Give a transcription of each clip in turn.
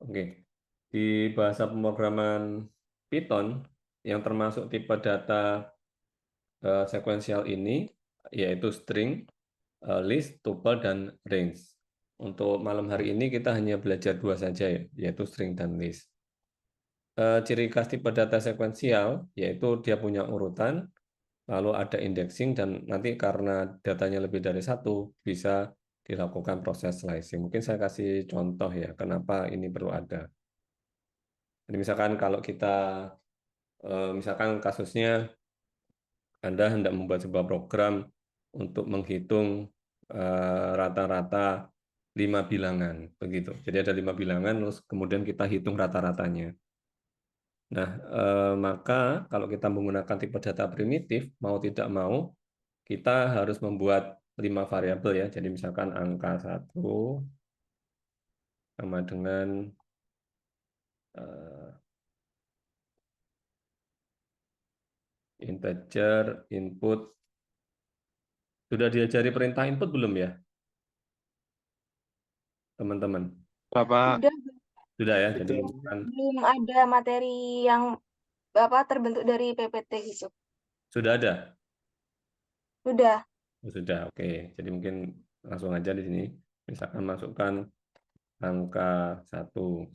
Oke. Di bahasa pemrograman Python yang termasuk tipe data sekuensial ini yaitu string, list, tuple, dan range. Untuk malam hari ini kita hanya belajar dua saja ya, yaitu string dan list. Ciri khas tipe data sekuensial yaitu dia punya urutan, lalu ada indexing, dan nanti karena datanya lebih dari satu bisa dilakukan proses slicing. Mungkin saya kasih contoh ya, kenapa ini perlu ada. Jadi misalkan kalau kita, misalkan kasusnya Anda hendak membuat sebuah program untuk menghitung rata-rata 5 bilangan, begitu. Jadi ada 5 bilangan, terus kemudian kita hitung rata-ratanya. Nah, maka kalau kita menggunakan tipe data primitif, mau tidak mau, kita harus membuat 5 variabel ya. Jadi misalkan angka 1 sama dengan eh, integer input. Sudah diajari perintah input belum ya, teman-teman? Bapak, Udah, Sudah ya. Jadi itu misalkan belum ada materi yang terbentuk dari PPT gitu. sudah ada. Udah. Oh, sudah, oke. Jadi mungkin langsung aja di sini. Misalkan masukkan angka 1,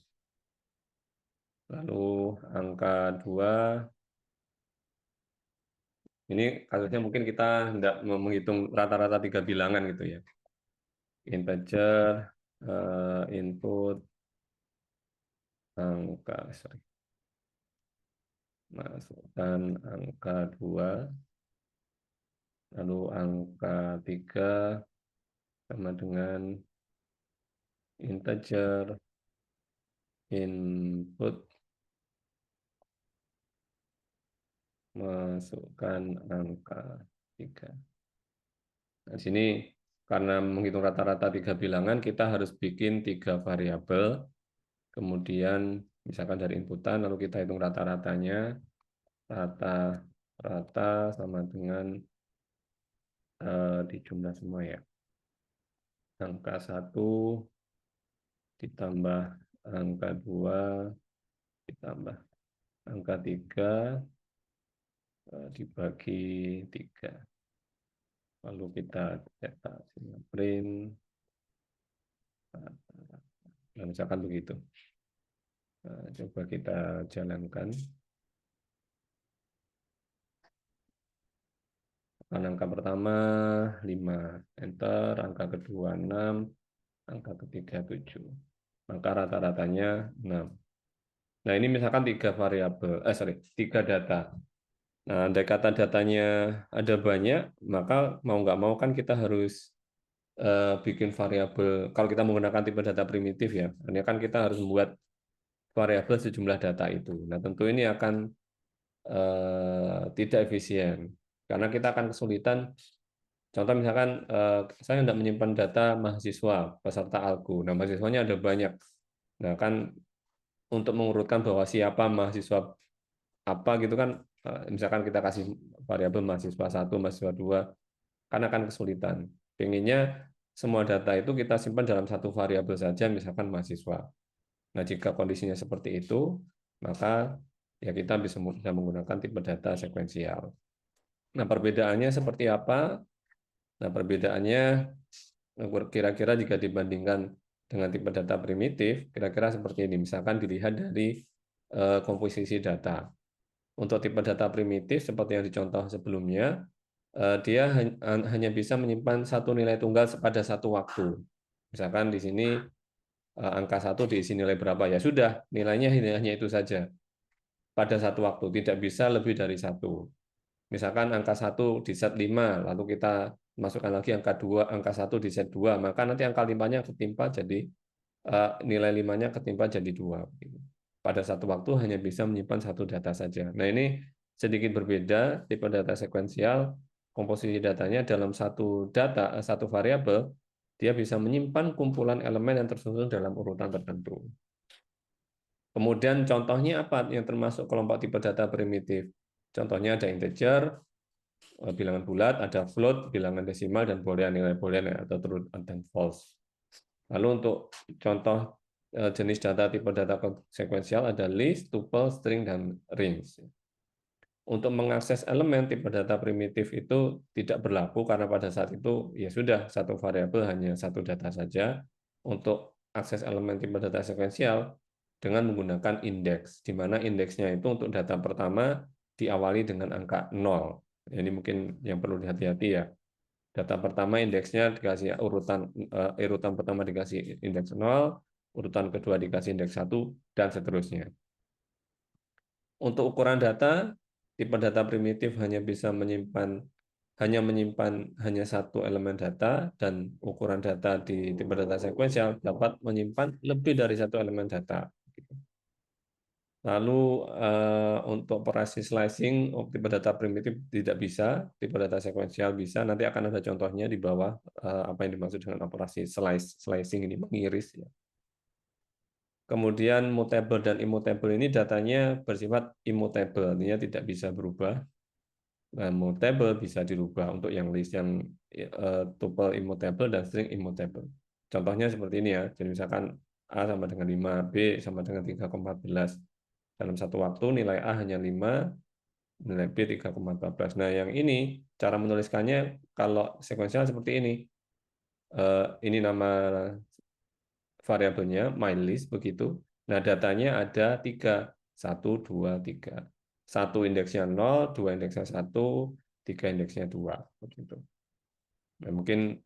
lalu angka 2. Ini kasusnya mungkin kita hendak menghitung rata-rata 3 bilangan gitu ya. Integer, input, angka, sorry, masukkan angka 2, lalu angka 3 sama dengan integer, input, masukkan angka 3. Nah, di sini karena menghitung rata-rata 3 bilangan, kita harus bikin 3 variabel. Kemudian misalkan dari inputan, lalu kita hitung rata-ratanya. Rata-rata sama dengan di jumlah semua ya. Angka 1 ditambah angka 2 ditambah angka 3 dibagi 3. Lalu kita cetak print. Nah, misalkan begitu. Nah, coba kita jalankan. Angka pertama 5, enter, angka kedua 6, angka ketiga 7. Maka rata-ratanya 6. Nah, ini misalkan 3 variabel, sorry, 3 data. Nah, andai kata datanya ada banyak, maka mau nggak mau kan kita harus bikin variabel. Kalau kita menggunakan tipe data primitif ya, ini kan kita harus membuat variabel sejumlah data itu. Nah, tentu ini akan tidak efisien karena kita akan kesulitan. Contoh misalkan saya hendak menyimpan data mahasiswa peserta ALKU. Nah, mahasiswanya ada banyak. Nah, kan untuk mengurutkan bahwa siapa mahasiswa apa gitu kan, misalkan kita kasih variabel mahasiswa 1, mahasiswa 2, kan akan kesulitan. Pengennya semua data itu kita simpan dalam satu variabel saja, misalkan mahasiswa. Nah, jika kondisinya seperti itu, maka ya kita bisa menggunakan tipe data sekuensial. Nah, perbedaannya seperti apa? Nah, perbedaannya kira-kira jika dibandingkan dengan tipe data primitif, kira-kira seperti ini. Misalkan dilihat dari komposisi data. Untuk tipe data primitif, seperti yang dicontoh sebelumnya, dia hanya bisa menyimpan satu nilai tunggal pada satu waktu. Misalkan di sini angka 1 diisi nilai berapa, ya sudah, nilainya hanya itu saja pada satu waktu, tidak bisa lebih dari satu. Misalkan angka 1 di set 5, lalu kita masukkan lagi angka 2, angka 1 di set 2, maka nanti angka 5-nya ketimpa jadi nilai 5-nya ketimpa jadi 2. Pada satu waktu hanya bisa menyimpan satu data saja. Nah, ini sedikit berbeda tipe data sekuensial, komposisi datanya dalam satu data, satu variabel, dia bisa menyimpan kumpulan elemen yang tersusun dalam urutan tertentu. Kemudian contohnya apa yang termasuk kelompok tipe data primitif? Contohnya ada integer, bilangan bulat, ada float, bilangan desimal, dan boolean, nilai boolean atau true dan false. Lalu untuk contoh jenis data tipe data sekuensial ada list, tuple, string, dan range. Untuk mengakses elemen tipe data primitif itu tidak berlaku karena pada saat itu ya sudah satu variabel hanya satu data saja. Untuk akses elemen tipe data sekuensial dengan menggunakan indeks, di mana indeksnya itu untuk data pertama diawali dengan angka 0. Ini mungkin yang perlu dihati-hati ya. Data pertama indeksnya dikasih urutan pertama dikasih indeks 0, urutan kedua dikasih indeks 1, dan seterusnya. Untuk ukuran data, tipe data primitif hanya menyimpan hanya satu elemen data, dan ukuran data di tipe data sekuensial dapat menyimpan lebih dari satu elemen data. Lalu untuk operasi slicing tipe data primitif tidak bisa, tipe data sekuensial bisa. Nanti akan ada contohnya di bawah apa yang dimaksud dengan operasi slicing ini, mengiris ya. Kemudian mutable dan immutable ini datanya bersifat immutable, artinya tidak bisa berubah. Nah, mutable bisa dirubah untuk yang list yang tuple immutable dan string immutable. Contohnya seperti ini ya. Jadi misalkan A sama dengan 5, B sama dengan 3,14. Dalam satu waktu nilai A hanya 5, nilai B 3,14. Nah, yang ini cara menuliskannya kalau sekuensial seperti ini. Ini nama variabelnya mylist begitu. Nah, datanya ada 3, 1, 2, 3. Satu indeksnya 0, dua indeksnya 1, tiga indeksnya 2 begitu. Nah, mungkin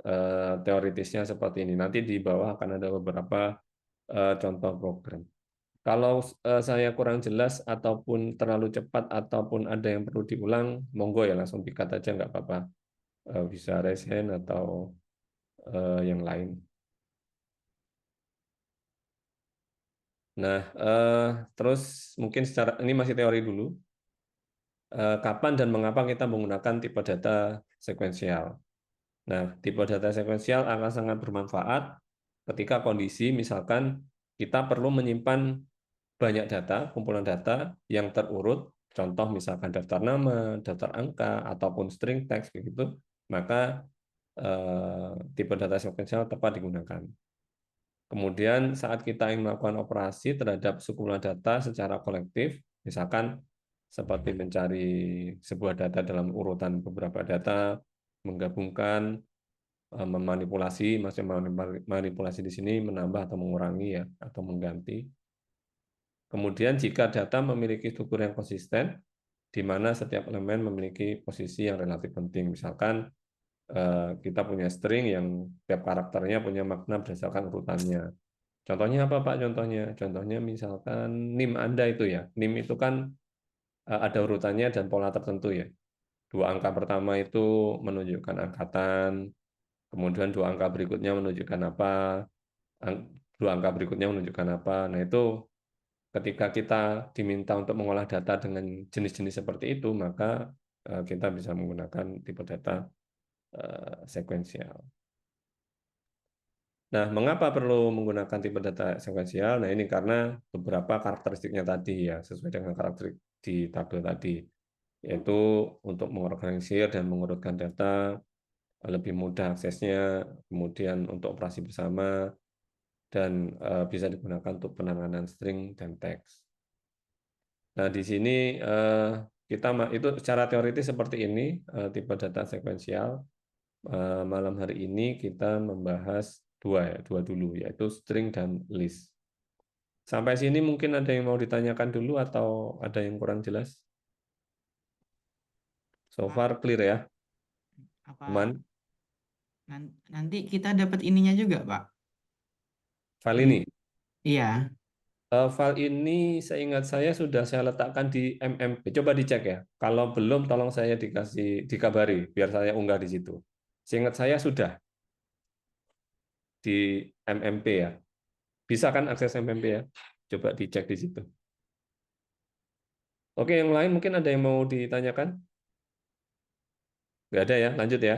teoritisnya seperti ini. Nanti di bawah akan ada beberapa contoh program. Kalau saya kurang jelas ataupun terlalu cepat ataupun ada yang perlu diulang, monggo ya langsung dikat aja nggak apa-apa. Bisa raise hand atau yang lain. Nah, terus mungkin ini masih teori dulu. Kapan dan mengapa kita menggunakan tipe data sekuensial? Nah, tipe data sekuensial akan sangat bermanfaat ketika kondisi misalkan kita perlu menyimpan banyak data, kumpulan data yang terurut, contoh misalkan daftar nama, daftar angka, ataupun string text begitu, maka tipe data sekuensial tepat digunakan. Kemudian saat kita ingin melakukan operasi terhadap sekumpulan data secara kolektif, misalkan seperti mencari sebuah data dalam urutan beberapa data, menggabungkan, memanipulasi, maksudnya manipulasi di sini menambah atau mengurangi ya, atau mengganti. Kemudian jika data memiliki struktur yang konsisten, di mana setiap elemen memiliki posisi yang relatif penting. Misalkan kita punya string yang tiap karakternya punya makna berdasarkan urutannya. Contohnya apa Pak? Contohnya misalkan NIM Anda itu ya. NIM itu kan ada urutannya dan pola tertentu ya. Dua angka pertama itu menunjukkan angkatan, kemudian dua angka berikutnya menunjukkan apa, dua angka berikutnya menunjukkan apa. Nah itu ketika kita diminta untuk mengolah data dengan jenis-jenis seperti itu, maka kita bisa menggunakan tipe data sekuensial. Nah, mengapa perlu menggunakan tipe data sekuensial? Nah, ini karena beberapa karakteristiknya tadi ya, sesuai dengan karakteristik di tabel tadi, yaitu untuk mengorganisir dan mengurutkan data, lebih mudah aksesnya, kemudian untuk operasi bersama, dan bisa digunakan untuk penanganan string dan teks. Nah, di sini kita itu secara teoritis seperti ini tipe data sekuensial. Malam hari ini kita membahas dua dulu, yaitu string dan list. Sampai sini mungkin ada yang mau ditanyakan dulu atau ada yang kurang jelas? So Pak, far clear ya, apa teman? nanti kita dapat ininya juga, Pak? File Link. ini. Iya, File ini seingat saya sudah saya letakkan di MMP. Coba dicek ya. Kalau belum, tolong saya dikabari, biar saya unggah di situ. Seingat saya sudah di MMP ya. Bisa kan akses MMP ya? Coba dicek di situ. Oke, yang lain mungkin ada yang mau ditanyakan? Nggak ada ya, lanjut ya.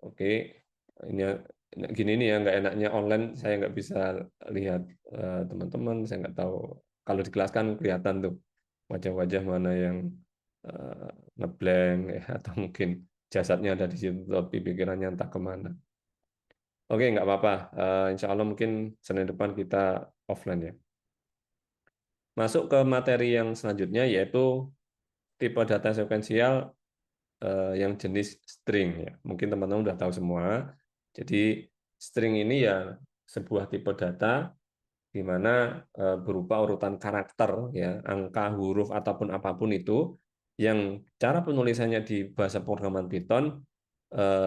Oke, ini gini nih ya, nggak enaknya online, saya nggak bisa lihat teman-teman, saya nggak tahu. Kalau di kelas kan kelihatan tuh wajah-wajah mana yang eh, ngeblank ya, atau mungkin jasadnya ada di situ, tapi pikirannya entah kemana. Oke, nggak apa-apa. Insya Allah mungkin Senin depan kita offline ya. Masuk ke materi yang selanjutnya yaitu tipe data sekuensial yang jenis string ya. Mungkin teman-teman udah tahu semua. Jadi string ini ya sebuah tipe data di mana berupa urutan karakter ya, angka, huruf ataupun apapun itu yang cara penulisannya di bahasa programan Python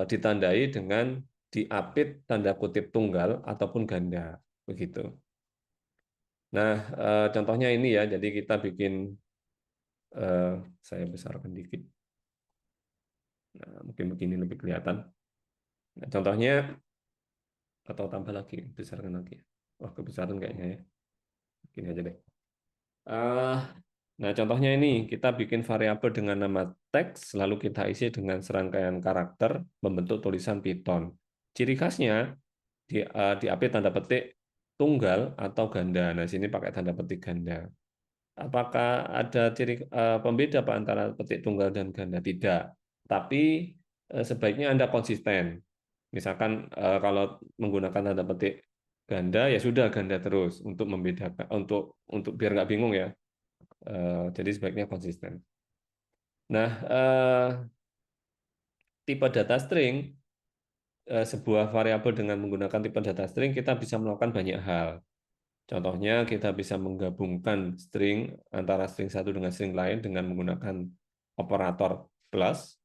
ditandai dengan diapit tanda kutip tunggal ataupun ganda begitu. Nah, contohnya ini ya, jadi kita bikin eh, saya besarkan dikit. Nah, mungkin begini lebih kelihatan. Nah, contohnya atau tambah lagi, besarkan lagi. Wah, kebesaran kayaknya ya. Gini aja deh. Eh, Nah, contohnya ini, kita bikin variabel dengan nama teks, lalu kita isi dengan serangkaian karakter membentuk tulisan Python. Ciri khasnya, diapit tanda petik tunggal atau ganda. Nah, sini pakai tanda petik ganda. Apakah ada ciri pembeda Pak antara petik tunggal dan ganda? Tidak. Tapi sebaiknya Anda konsisten. Misalkan kalau menggunakan tanda petik ganda ya sudah ganda terus untuk membedakan untuk biar nggak bingung ya. Jadi sebaiknya konsisten. Nah, tipe data string sebuah variabel dengan menggunakan tipe data string kita bisa melakukan banyak hal. Contohnya kita bisa menggabungkan string antara string satu dengan string lain dengan menggunakan operator plus.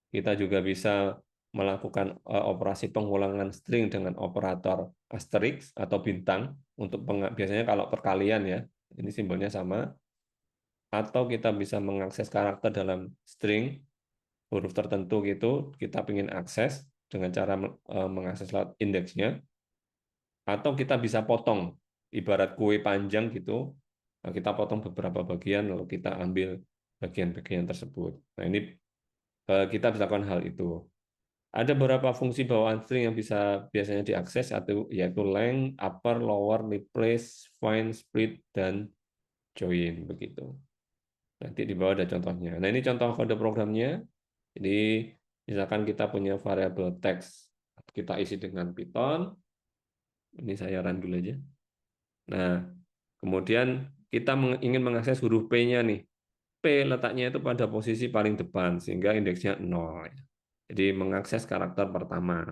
Kita juga bisa melakukan operasi pengulangan string dengan operator asterisk atau bintang untuk biasanya kalau perkalian ya, ini simbolnya sama. Atau kita bisa mengakses karakter dalam string huruf tertentu gitu, kita ingin akses dengan cara mengakses lewat indeksnya, atau kita bisa potong, ibarat kue panjang gitu, nah, kita potong beberapa bagian, lalu kita ambil bagian-bagian tersebut. Nah, ini kita bisa lakukan hal itu. Ada beberapa fungsi bawaan string yang bisa biasanya diakses, yaitu length, upper, lower, replace, find, split, dan join begitu. Nanti di bawah ada contohnya. Nah, ini contoh kode programnya. Jadi, misalkan kita punya variabel teks, kita isi dengan Python. Ini saya run dulu aja. Nah, kemudian kita ingin mengakses huruf P-nya nih. P letaknya itu pada posisi paling depan, sehingga indeksnya 0. Jadi, mengakses karakter pertama.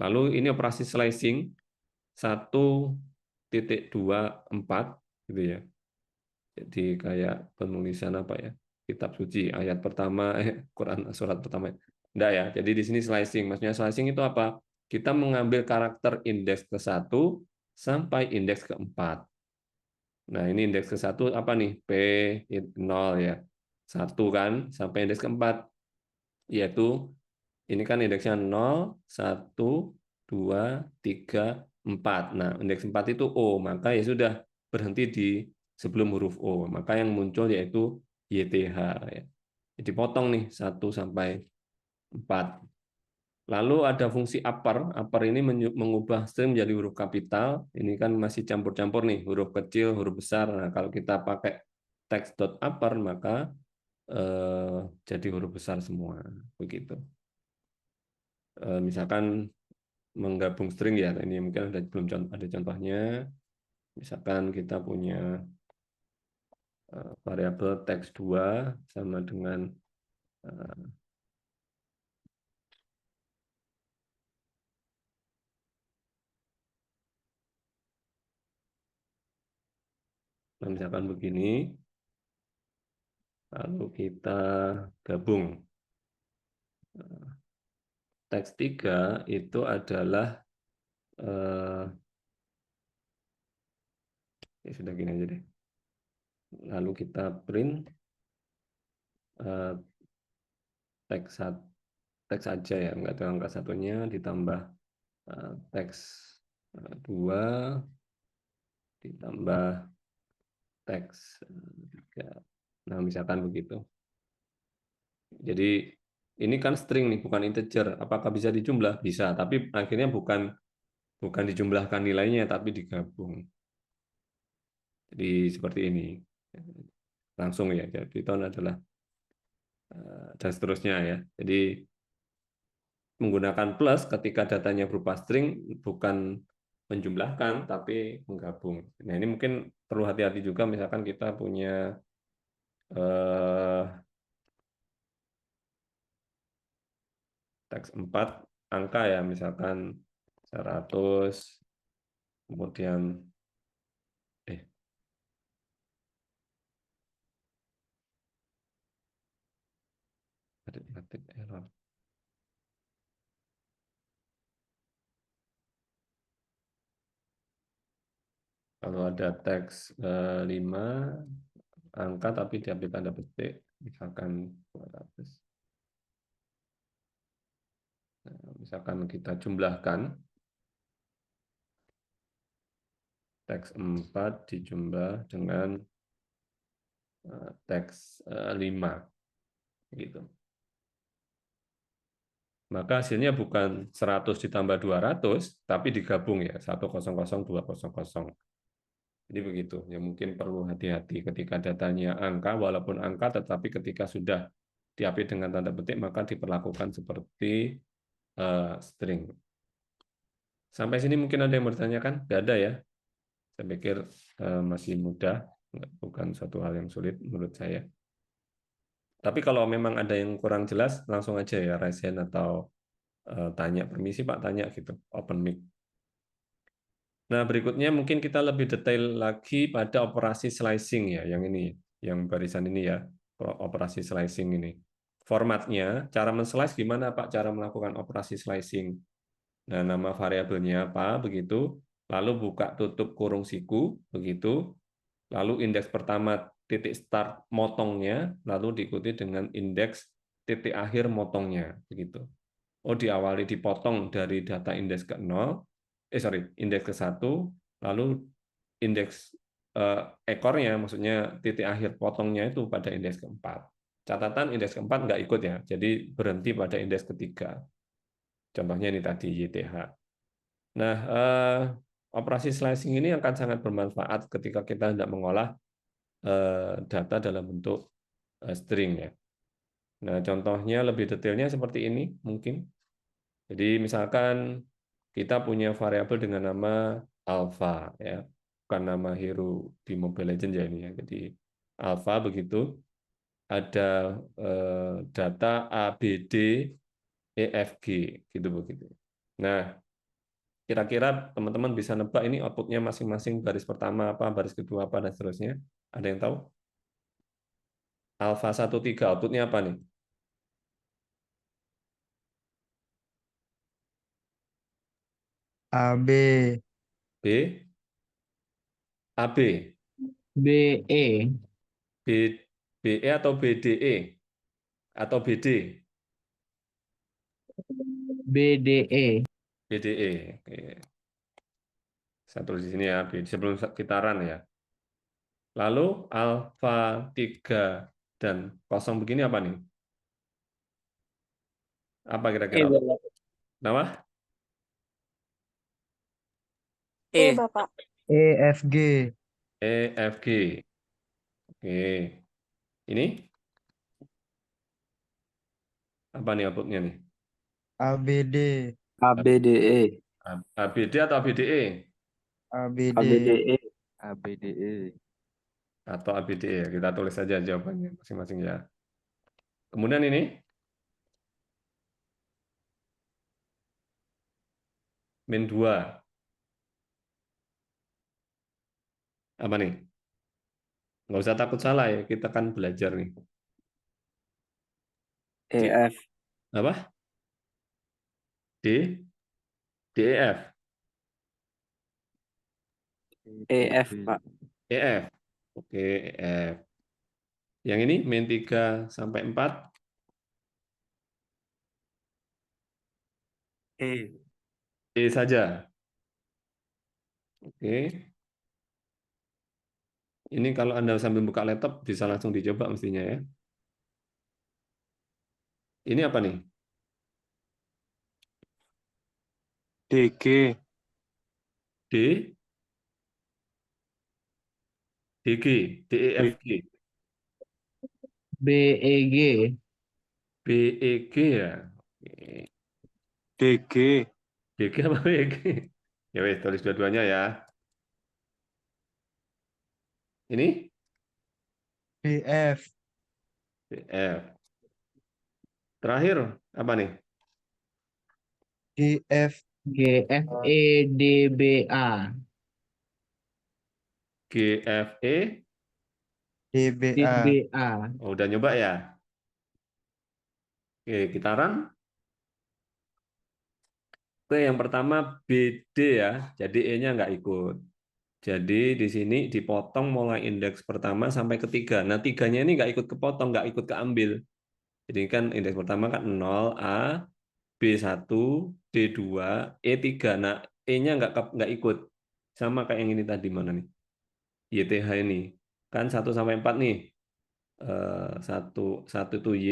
Lalu ini operasi slicing 1.24 gitu ya. Jadi kayak penulisan apa ya? Kitab suci ayat pertama Quran surat pertama. Enggak ya. Jadi di sini slicing. Maksudnya slicing itu apa? Kita mengambil karakter indeks ke-1 sampai indeks ke-4. Nah, ini indeks ke-1 apa nih? P 0 ya. 1 kan sampai indeks ke-4 yaitu ini kan indeksnya 0, 1, 2, 3, 4. Nah, indeks 4 itu O, maka ya sudah berhenti di sebelum huruf O. Maka yang muncul yaitu YTH. Ya. Jadi potong nih 1 sampai 4. Lalu ada fungsi upper. Upper ini mengubah string menjadi huruf kapital. Ini kan masih campur-campur nih, huruf kecil, huruf besar. Nah, kalau kita pakai text.upper, maka jadi huruf besar semua. Begitu. Misalkan menggabung string ya, ini mungkin ada belum ada contohnya. Misalkan kita punya variabel teks 2 sama dengan misalkan begini, lalu kita gabung. Teks 3 itu adalah ya sudah gini aja deh. Lalu kita print teks teks aja ya, nggak ada angka satunya, ditambah teks 2 ditambah teks 3. Nah, misalkan begitu. Jadi ini kan string nih, bukan integer. Apakah bisa dijumlah? Bisa, tapi akhirnya bukan dijumlahkan nilainya, tapi digabung. Jadi seperti ini. Langsung ya, jadi Python adalah dan seterusnya ya. Jadi menggunakan plus ketika datanya berupa string, bukan menjumlahkan, tapi menggabung. Nah, ini mungkin perlu hati-hati juga, misalkan kita punya eh, teks 4 angka ya, misalkan 100, kemudian eh ketik error. Kalau ada teks 5 angka tapi diambil tanda petik, misalkan 200. Nah, misalkan kita jumlahkan teks 4 dijumlah dengan teks 5 gitu. Maka hasilnya bukan 100 ditambah 200, tapi digabung ya, 100, 200. Jadi begitu, ya mungkin perlu hati-hati ketika datanya angka, walaupun angka, tetapi ketika sudah diapit dengan tanda petik, maka diperlakukan seperti string. Sampai sini mungkin ada yang bertanyakan? Tidak ada ya? Saya pikir masih mudah, bukan suatu hal yang sulit menurut saya. Tapi kalau memang ada yang kurang jelas, langsung aja ya raise hand atau tanya, permisi Pak, tanya gitu, open mic. Nah, berikutnya mungkin kita lebih detail lagi pada operasi slicing ya, yang ini, yang barisan ini ya, operasi slicing ini. Formatnya, cara men-slice gimana Pak, cara melakukan operasi slicing. Nah, nama variabelnya apa, begitu. Lalu buka tutup kurung siku, begitu. Lalu indeks pertama titik start motongnya, lalu diikuti dengan indeks titik akhir motongnya, begitu. Oh, diawali dipotong dari data indeks ke-0, indeks ke-1, lalu indeks ekornya, maksudnya titik akhir potongnya itu pada indeks ke-4. Catatan indeks ke-4 nggak ikut ya, jadi berhenti pada indeks ketiga. Contohnya ini tadi YTH. Nah, operasi slicing ini akan sangat bermanfaat ketika kita hendak mengolah data dalam bentuk string ya. Nah, contohnya lebih detailnya seperti ini mungkin. Jadi misalkan kita punya variabel dengan nama alpha ya, bukan nama hero di Mobile Legends ya ini ya. Jadi alpha begitu, ada data A, B, D, E, F, G gitu begitu. Nah, kira-kira teman-teman bisa nebak ini outputnya masing-masing baris pertama apa, baris kedua apa dan seterusnya. Ada yang tahu? Alpha 13 outputnya apa nih? AB, B, AB, BE, B, BE atau BDE atau BD? BDE. BDE. Oke. Saya tulis di sini ya, sebelum kita run ya. Lalu alfa 3 dan kosong begini apa nih? Apa kira-kira? Nama? E, Bapak. EFG, EFG. Oke. Ini apa nih outputnya nih? ABD, ABDE, ABD atau ABDE? ABD, ABDE, ABDE. Atau ABDE ya. Kita tulis saja jawabannya masing-masing ya. Kemudian ini min 2. Apa nih? Nggak usah takut salah ya, kita kan belajar nih. EF, Apa? D, DEF, EF, Pak. EF. Oke, EF. Yang ini min 3 sampai 4, E, E saja. Oke. Ini kalau Anda sambil buka laptop bisa langsung dicoba mestinya ya. Ini apa nih? DG, D, DG, DEFG, BEG, BEG ya. Oke. DG. DG apa BG? Ya wes, tulis dua-duanya ya. Ini DF. F. Terakhir apa nih? GF. GFEDBA. GFE. DBA. DBA. Oh, udah nyoba ya? Oke, kita run. Oke, yang pertama BD ya. Jadi E-nya nggak ikut. Jadi di sini dipotong mulai indeks pertama sampai ketiga. Nah, tiganya ini nggak ikut kepotong, nggak ikut keambil. Jadi kan indeks pertama kan 0, A, B1, D2, E3. Nah, E-nya nggak ikut. Sama kayak yang ini tadi, mana nih? YTH ini. Kan 1 sampai 4 nih. Satu, satu itu Y,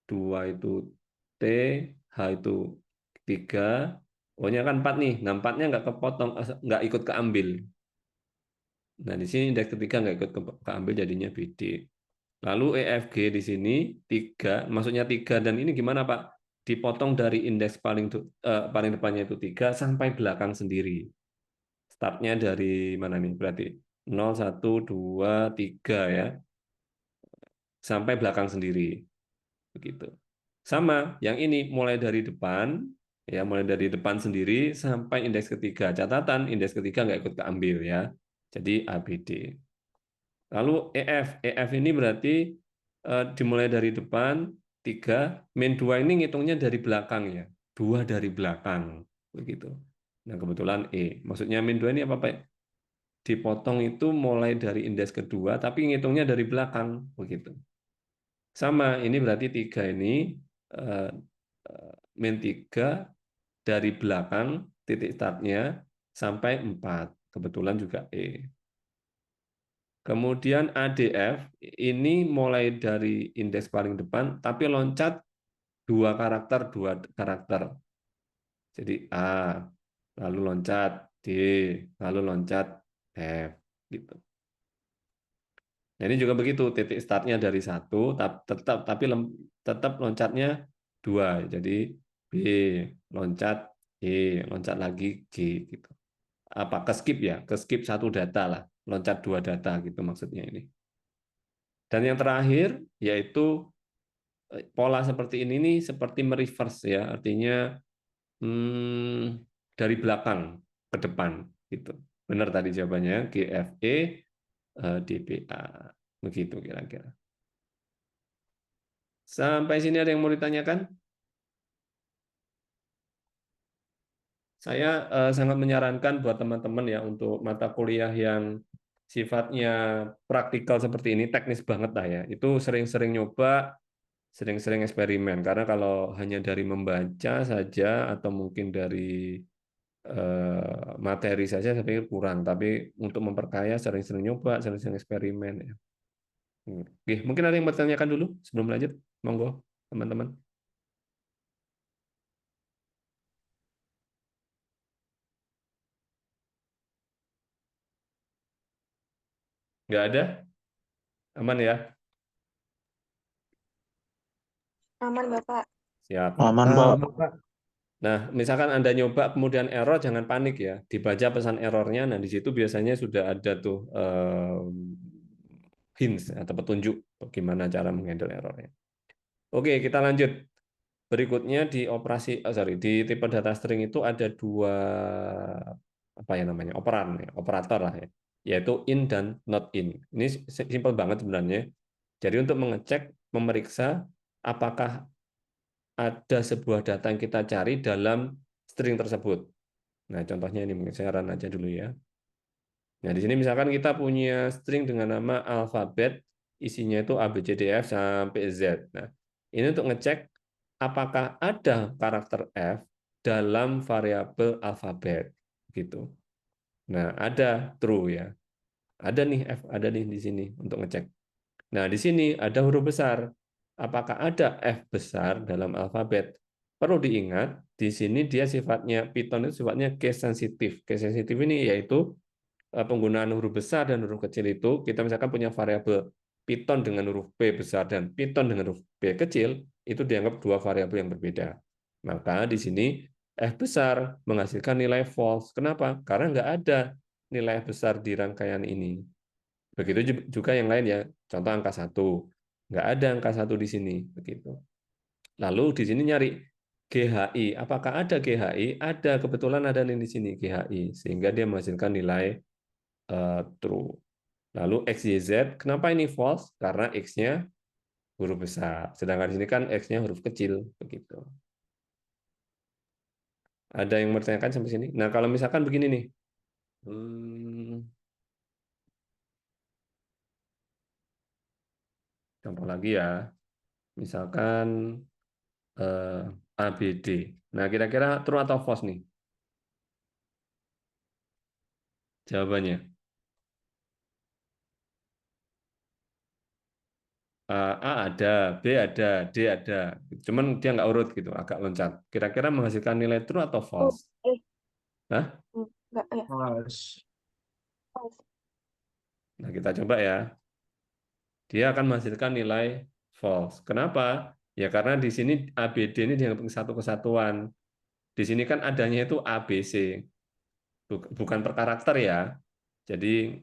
2 itu T, H itu 3. O-nya kan 4 nih. Nah, 4-nya nggak kepotong, nggak ikut keambil. Nah, di sini indeks ketiga nggak ikut keambil, jadinya BD. Lalu EFG di sini 3, maksudnya 3 dan ini gimana Pak? Dipotong dari indeks paling depannya itu 3 sampai belakang sendiri. Startnya dari mana nih? Berarti 0, 1, 2, 3 ya. Sampai belakang sendiri. Begitu. Sama, yang ini mulai dari depan, ya mulai dari depan sendiri sampai indeks ketiga. Catatan, indeks ketiga nggak ikut keambil ya. Jadi ABD. Lalu EF ini berarti dimulai dari depan 3, min 2 ini ngitungnya dari belakang ya, 2 dari belakang begitu. Nah kebetulan E, maksudnya min 2 ini apa Pak? Dipotong itu mulai dari indeks kedua, tapi ngitungnya dari belakang begitu. Sama, ini berarti 3 ini eh, min 3 dari belakang titik startnya sampai 4, kebetulan juga E. Kemudian ADF ini mulai dari indeks paling depan, tapi loncat 2 karakter. Jadi A, lalu loncat D, lalu loncat F. Gitu. Nah, ini juga begitu, titik startnya dari 1, tetap loncatnya 2. Jadi B, loncat E, loncat lagi G. Gitu. Apa, skip ya? Skip 1 data lah, loncat 2 data gitu maksudnya ini. Dan yang terakhir yaitu pola seperti ini nih seperti mereverse ya, artinya dari belakang ke depan gitu. Benar tadi jawabannya GFE DBA begitu kira-kira. Sampai sini ada yang mau ditanyakan? Saya sangat menyarankan buat teman-teman ya untuk mata kuliah yang sifatnya praktikal seperti ini, teknis banget lah ya. Itu sering-sering nyoba, sering-sering eksperimen. Karena kalau hanya dari membaca saja atau mungkin dari materi saja saya pikir kurang. Tapi untuk memperkaya sering-sering nyoba, sering-sering eksperimen. Ya. Oke, mungkin ada yang bertanyakan dulu sebelum lanjut. Monggo, teman-teman. Nggak ada? Aman ya? Aman, Bapak. Siap. Aman, Pak. Pak. Nah, misalkan Anda nyoba kemudian error, jangan panik ya. Dibaca pesan errornya, nah di situ biasanya sudah ada tuh hints atau petunjuk bagaimana cara menghandle errornya. Oke, kita lanjut. Berikutnya di di tipe data string itu ada 2 apa ya namanya operan, operator lah ya, yaitu in dan not in. Ini simpel banget sebenarnya. Jadi untuk mengecek, memeriksa apakah ada sebuah data yang kita cari dalam string tersebut. Nah, contohnya ini mungkin saya run aja dulu ya. Nah, di sini misalkan kita punya string dengan nama alfabet, isinya itu A, B, C, D, F sampai Z. Nah, ini untuk ngecek apakah ada karakter F dalam variabel alfabet gitu. Nah, ada true ya. Ada nih F, ada nih di sini untuk ngecek. Nah, di sini ada huruf besar. Apakah ada F besar dalam alfabet? Perlu diingat, di sini dia sifatnya Python itu sifatnya case sensitif. Case sensitif ini yaitu penggunaan huruf besar dan huruf kecil itu, kita misalkan punya variabel Python dengan huruf P besar dan Python dengan huruf P kecil, itu dianggap 2 variabel yang berbeda. Maka di sini F besar menghasilkan nilai false. Kenapa? Karena nggak ada nilai F besar di rangkaian ini. Begitu juga yang lain ya. Contoh angka 1. Nggak ada angka 1 di sini. Begitu. Lalu di sini nyari GHI. Apakah ada GHI? Ada. Kebetulan ada di sini GHI. Sehingga dia menghasilkan nilai true. Lalu X, Y, Z. Kenapa ini false? Karena X-nya huruf besar. Sedangkan di sini kan X-nya huruf kecil. Begitu. Ada yang bertanyakan sampai sini? Nah, kalau misalkan begini nih. Contoh lagi ya. Misalkan ABD. Nah, kira-kira true atau false nih? Jawabannya. A ada, B ada, D ada. Cuman dia nggak urut gitu, agak loncat. Kira-kira menghasilkan nilai true atau false? Hah? Enggak ya. False. False. Nah, kita coba ya. Dia akan menghasilkan nilai false. Kenapa? Ya karena di sini ABD ini dianggap satu kesatuan. Di sini kan adanya itu ABC. Bukan per karakter ya. Jadi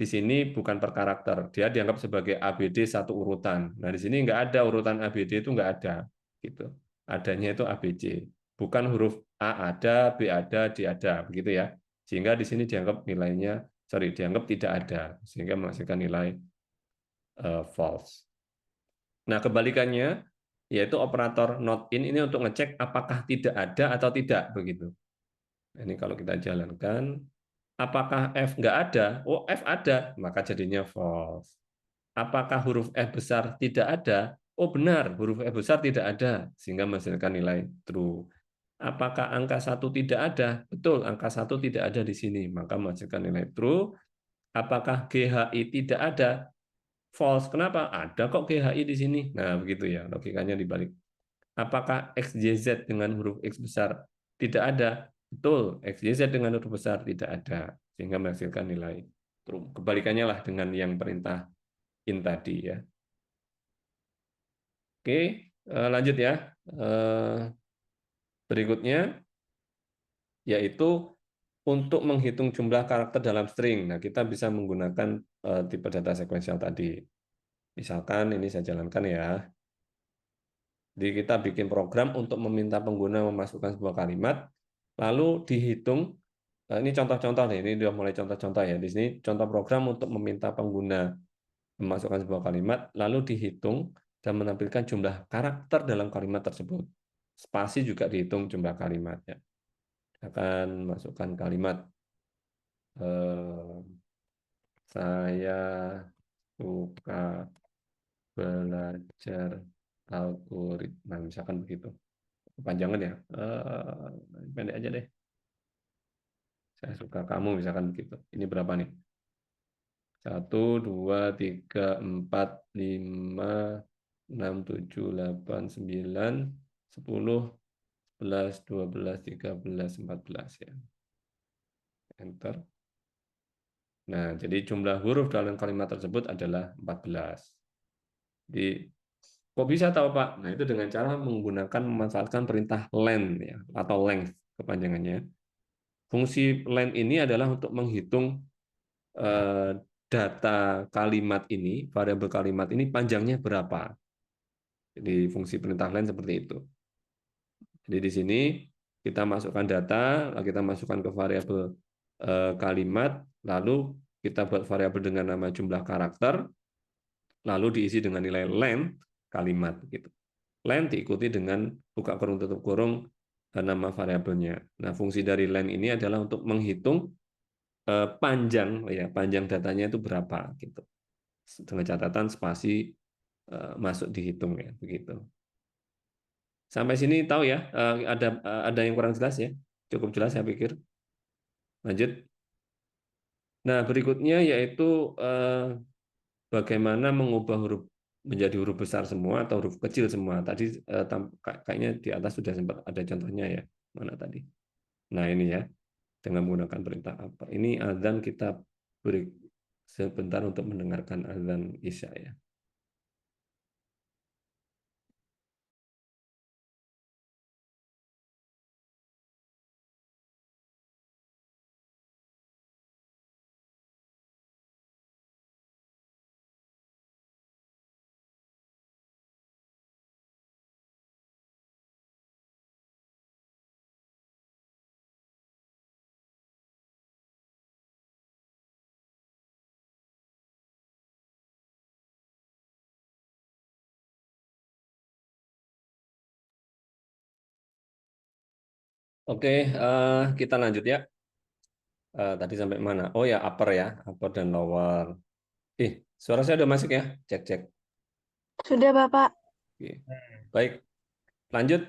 di sini bukan per karakter. Dia dianggap sebagai ABD satu urutan. Nah, di sini nggak ada urutan ABD itu nggak ada. Gitu. Adanya itu ABC. Bukan huruf A ada, B ada, D ada. Begitu ya. Sehingga di sini dianggap nilainya, dianggap tidak ada. Sehingga menghasilkan nilai false. Nah, kebalikannya, yaitu operator not in ini untuk ngecek apakah tidak ada atau tidak. Begitu. Ini kalau kita jalankan, apakah F nggak ada? Oh, F ada, maka jadinya false. Apakah huruf F besar tidak ada? Oh, benar, huruf F besar tidak ada, sehingga menghasilkan nilai true. Apakah angka 1 tidak ada? Betul, angka 1 tidak ada di sini, maka menghasilkan nilai true. Apakah GHI tidak ada? False. Kenapa? Ada kok GHI di sini. Nah, begitu ya, logikanya dibalik. Apakah XYZ dengan huruf X besar tidak ada? Betul, XYZ dengan huruf besar tidak ada, sehingga menghasilkan nilai true. Kebalikannya lah dengan yang perintah in tadi ya. Oke, lanjut ya. Berikutnya yaitu untuk menghitung jumlah karakter dalam string. Nah, kita bisa menggunakan tipe data sekuensial tadi. Misalkan ini saya jalankan ya. Jadi kita bikin program untuk meminta pengguna memasukkan sebuah kalimat, lalu dihitung. Ini contoh-contoh nih, ini sudah mulai contoh-contoh ya. Di sini contoh program untuk meminta pengguna memasukkan sebuah kalimat, lalu dihitung dan menampilkan jumlah karakter dalam kalimat tersebut. Spasi juga dihitung jumlah kalimatnya. Akan masukkan kalimat saya suka belajar algoritma, misalkan begitu. Kepanjangan ya, pendek aja deh. Saya suka kamu, misalkan begitu. Ini berapa nih? 1, 2, 3, 4, 5, 6, 7, 8, 9, 10, 11, 12, 13, 14 ya. Enter. Nah, jadi jumlah huruf dalam kalimat tersebut adalah 14. Jadi, kok bisa tahu Pak? Nah, itu dengan cara memanfaatkan perintah len ya, atau length kepanjangannya. Fungsi len ini adalah untuk menghitung data kalimat ini, variabel kalimat ini panjangnya berapa. Jadi fungsi perintah len seperti itu. Jadi di sini kita masukkan data, kita masukkan ke variabel kalimat, lalu kita buat variabel dengan nama jumlah karakter, lalu diisi dengan nilai len kalimat. Gitu. Len diikuti dengan buka kurung tutup kurung nama variabelnya. Nah, fungsi dari len ini adalah untuk menghitung panjang datanya itu berapa gitu. Dengan catatan spasi masuk dihitung ya, begitu. Sampai sini tahu ya, ada yang kurang jelas ya? Cukup jelas saya pikir. Lanjut. Nah, berikutnya yaitu bagaimana mengubah huruf menjadi huruf besar semua atau huruf kecil semua. Tadi kayaknya di atas sudah sempat ada contohnya ya. Mana tadi? Nah, ini ya. Dengan menggunakan perintah apa. Ini azan kita beri sebentar untuk mendengarkan azan Isya ya. Oke, kita lanjut ya. Tadi sampai mana? Oh ya, upper ya, upper dan lower. Suara saya udah masuk ya? Cek cek. Sudah, Bapak. Oke. Baik, lanjut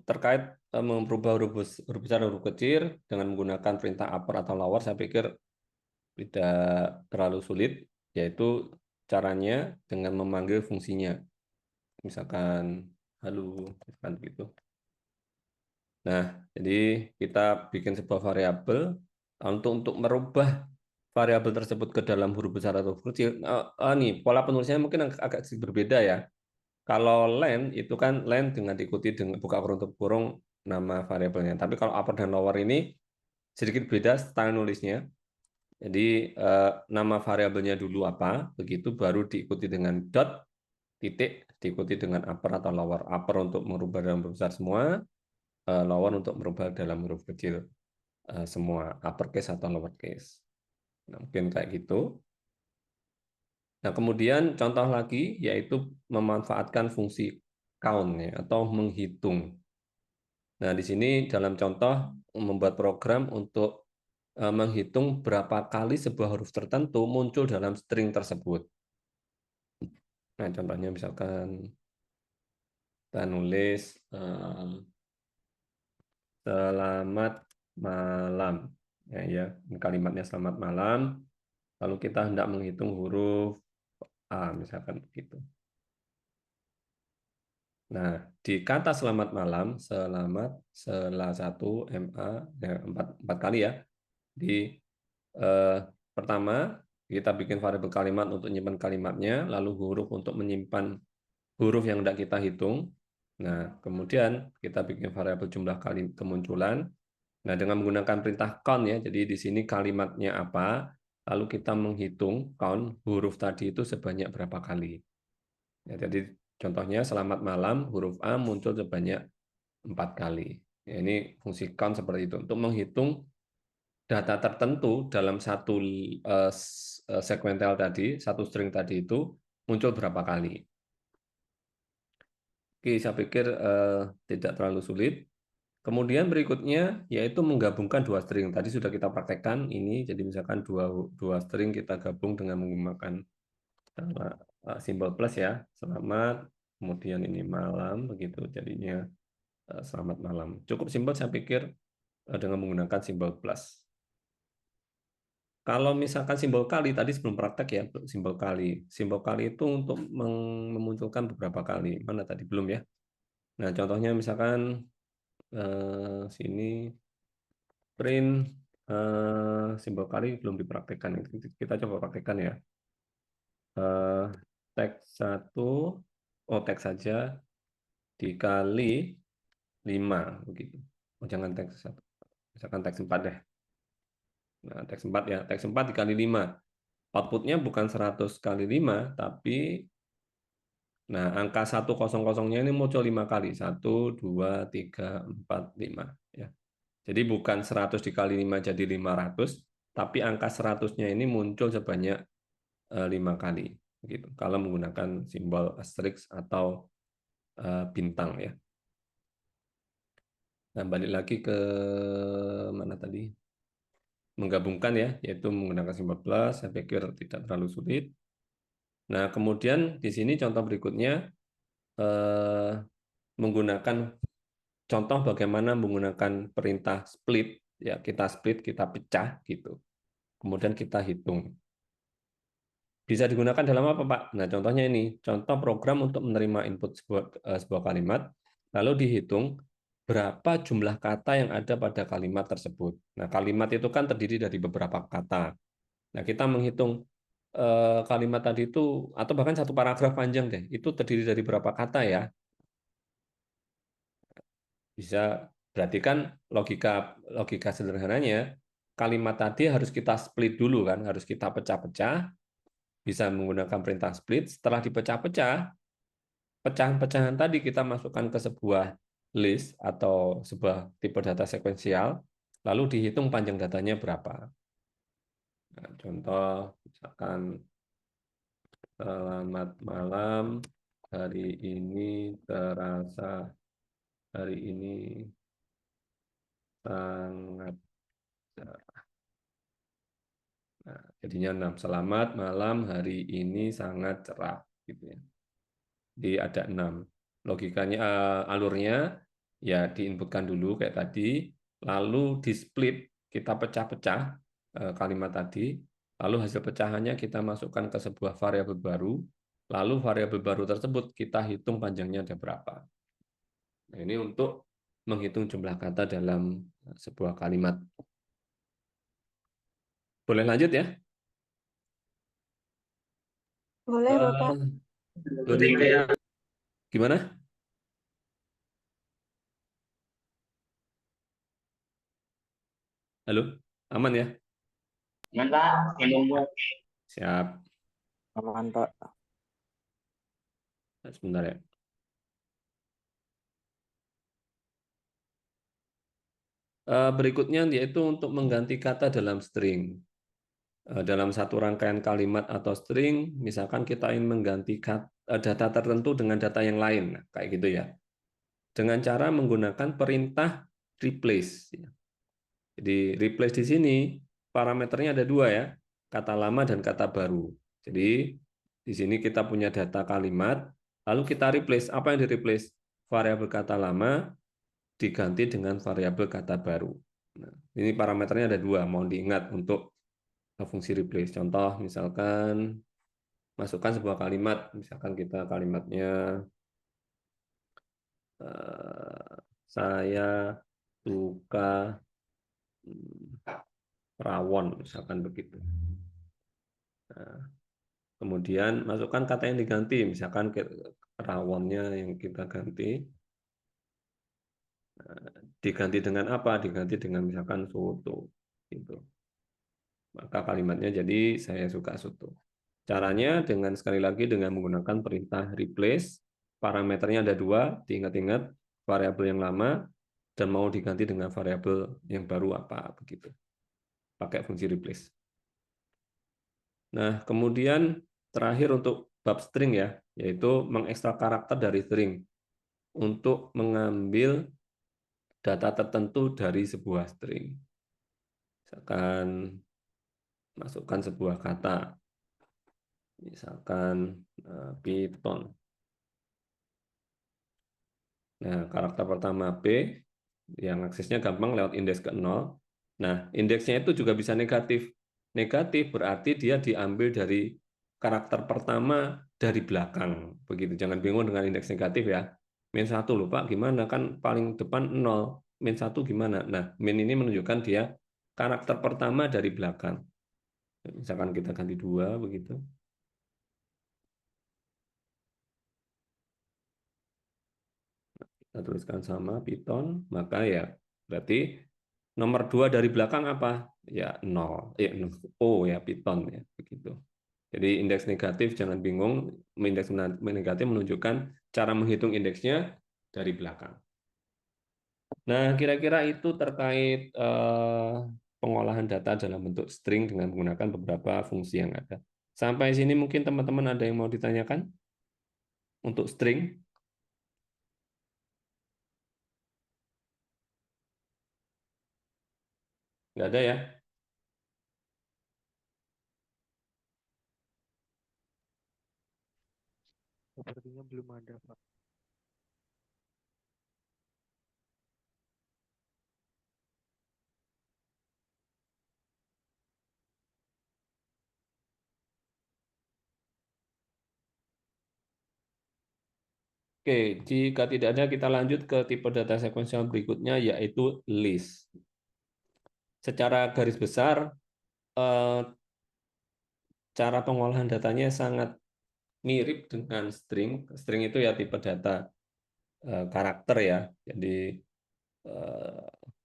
terkait merubah huruf besar huruf kecil dengan menggunakan perintah upper atau lower. Saya pikir tidak terlalu sulit, yaitu caranya dengan memanggil fungsinya. Misalkan halo, misalkan begitu. Nah, jadi kita bikin sebuah variabel untuk merubah variabel tersebut ke dalam huruf besar atau huruf kecil. Nih, pola penulisannya mungkin agak sedikit berbeda ya. Kalau len itu kan len dengan diikuti dengan buka kurung tutup kurung nama variabelnya. Tapi kalau upper dan lower ini sedikit beda style nulisnya. Jadi nama variabelnya dulu apa, begitu baru diikuti dengan dot, titik, diikuti dengan upper atau lower. Upper untuk merubah dalam huruf besar semua, lower untuk merubah dalam huruf kecil semua, uppercase atau lowercase. Nah, mungkin kayak gitu. Nah, kemudian contoh lagi yaitu memanfaatkan fungsi count ya, atau menghitung. Nah, di sini dalam contoh membuat program untuk menghitung berapa kali sebuah huruf tertentu muncul dalam string tersebut. Nah, contohnya misalkan kita nulis selamat malam. Ya, kalimatnya selamat malam. Lalu kita hendak menghitung huruf A, misalkan begitu. Nah, di kata selamat malam, selamat, satu, MA, ya, empat kali ya. Di pertama, kita bikin variabel kalimat untuk menyimpan kalimatnya, lalu huruf untuk menyimpan huruf yang hendak kita hitung. Nah, kemudian kita bikin variabel jumlah kali kemunculan. Nah, dengan menggunakan perintah count ya, jadi di sini kalimatnya apa, lalu kita menghitung count huruf tadi itu sebanyak berapa kali. Ya, jadi contohnya selamat malam, huruf A muncul sebanyak 4 kali. Ya, ini fungsi count seperti itu. Untuk menghitung data tertentu dalam satu sequential tadi, satu string tadi itu muncul berapa kali. Oke, saya pikir tidak terlalu sulit. Kemudian berikutnya yaitu menggabungkan dua string. Tadi sudah kita praktekkan ini, jadi misalkan dua string kita gabung dengan menggunakan simbol plus ya, selamat, kemudian ini malam, begitu jadinya selamat malam. Cukup simpel saya pikir dengan menggunakan simbol plus. Kalau misalkan simbol kali, tadi sebelum praktek ya, simbol kali. Simbol kali itu untuk memunculkan beberapa kali. Mana tadi? Belum ya. Nah, contohnya misalkan sini print simbol kali belum dipraktekkan. Kita coba praktekkan ya. Teks 1, teks saja dikali 5 begitu. Oh, jangan teks 1. Misalkan teks 4 deh. Nah, teks 4 ya, teks 4 dikali 5. Outputnya bukan 100 kali 5, tapi nah angka 100-nya ini muncul 5 kali. 1, 2, 3, 4, 5. Ya. Jadi bukan 100 dikali 5 jadi 500, tapi angka 100-nya ini muncul sebanyak 5 kali. Gitu. Kalau menggunakan simbol asterisk atau bintang ya. Nah, balik lagi ke mana tadi? Menggabungkan ya, yaitu menggunakan simbol plus, saya pikir tidak terlalu sulit. Nah, kemudian di sini contoh berikutnya menggunakan contoh bagaimana menggunakan perintah split, ya kita split, kita pecah gitu. Kemudian kita hitung. Bisa digunakan dalam apa, Pak? Nah, contohnya ini, contoh program untuk menerima input sebuah kalimat, lalu dihitung berapa jumlah kata yang ada pada kalimat tersebut. Nah, kalimat itu kan terdiri dari beberapa kata. Nah, kita menghitung kalimat tadi itu, atau bahkan satu paragraf panjang deh, itu terdiri dari berapa kata ya? Bisa, berarti kan logika sederhananya, kalimat tadi harus kita split dulu kan, harus kita pecah-pecah, bisa menggunakan perintah split, setelah dipecah-pecah, pecahan-pecahan tadi kita masukkan ke sebuah list atau sebuah tipe data sekuensial, lalu dihitung panjang datanya berapa. Nah, contoh, misalkan selamat malam, hari ini terasa, hari ini sangat cerah. Nah, jadinya 6. Selamat malam, hari ini sangat cerah gitu ya. Jadi ada 6. Logikanya alurnya ya diinputkan dulu kayak tadi, lalu di split, kita pecah-pecah kalimat tadi, lalu hasil pecahannya kita masukkan ke sebuah variabel baru, lalu variabel baru tersebut kita hitung panjangnya ada berapa. Nah, ini untuk menghitung jumlah kata dalam sebuah kalimat. Boleh lanjut ya? Boleh, Bapak. Gimana? Halo? Aman ya? Siap. Aman, Pak. Sebentar ya. Berikutnya yaitu untuk mengganti kata dalam string. Dalam satu rangkaian kalimat atau string, misalkan kita ingin mengganti data tertentu dengan data yang lain, nah, kayak gitu ya. Dengan cara menggunakan perintah replace. Jadi replace di sini parameternya ada 2 ya, kata lama dan kata baru. Jadi di sini kita punya data kalimat, lalu kita replace. Apa yang di replace? Variabel kata lama diganti dengan variabel kata baru. Nah, ini parameternya ada 2, mau diingat untuk fungsi replace. Contoh, misalkan masukkan sebuah kalimat, misalkan kita kalimatnya saya suka rawon, misalkan begitu. Nah, kemudian masukkan kata yang diganti, misalkan rawonnya yang kita ganti. Diganti dengan apa? Diganti dengan misalkan soto. Gitu. Maka kalimatnya jadi saya suka soto. Caranya dengan sekali lagi dengan menggunakan perintah replace, parameternya ada 2, diingat-ingat variabel yang lama dan mau diganti dengan variabel yang baru apa begitu. Pakai fungsi replace. Nah, kemudian terakhir untuk bab string ya, yaitu mengekstrak karakter dari string untuk mengambil data tertentu dari sebuah string. Misalkan masukkan sebuah kata, misalkan Python. Nah, karakter pertama B, yang aksesnya gampang lewat indeks ke 0. Nah, indeksnya itu juga bisa negatif. Negatif berarti dia diambil dari karakter pertama dari belakang. Begitu, jangan bingung dengan indeks negatif ya. Min 1 lupa gimana, kan paling depan 0. Min 1 gimana? Nah, min ini menunjukkan dia karakter pertama dari belakang. Misalkan kita ganti 2, begitu. Kita tuliskan sama Python, maka ya berarti nomor 2 dari belakang apa? Ya 0. O ya, Python ya, begitu. Jadi indeks negatif jangan bingung, indeks negatif menunjukkan cara menghitung indeksnya dari belakang. Nah, kira-kira itu terkait pengolahan data dalam bentuk string dengan menggunakan beberapa fungsi yang ada. Sampai sini mungkin teman-teman ada yang mau ditanyakan untuk string? Nggak ada ya? Sepertinya belum ada, Pak. Oke, jika tidak ada, kita lanjut ke tipe data sekuensial berikutnya, yaitu list. Secara garis besar, cara pengolahan datanya sangat mirip dengan string. String itu ya tipe data karakter ya, jadi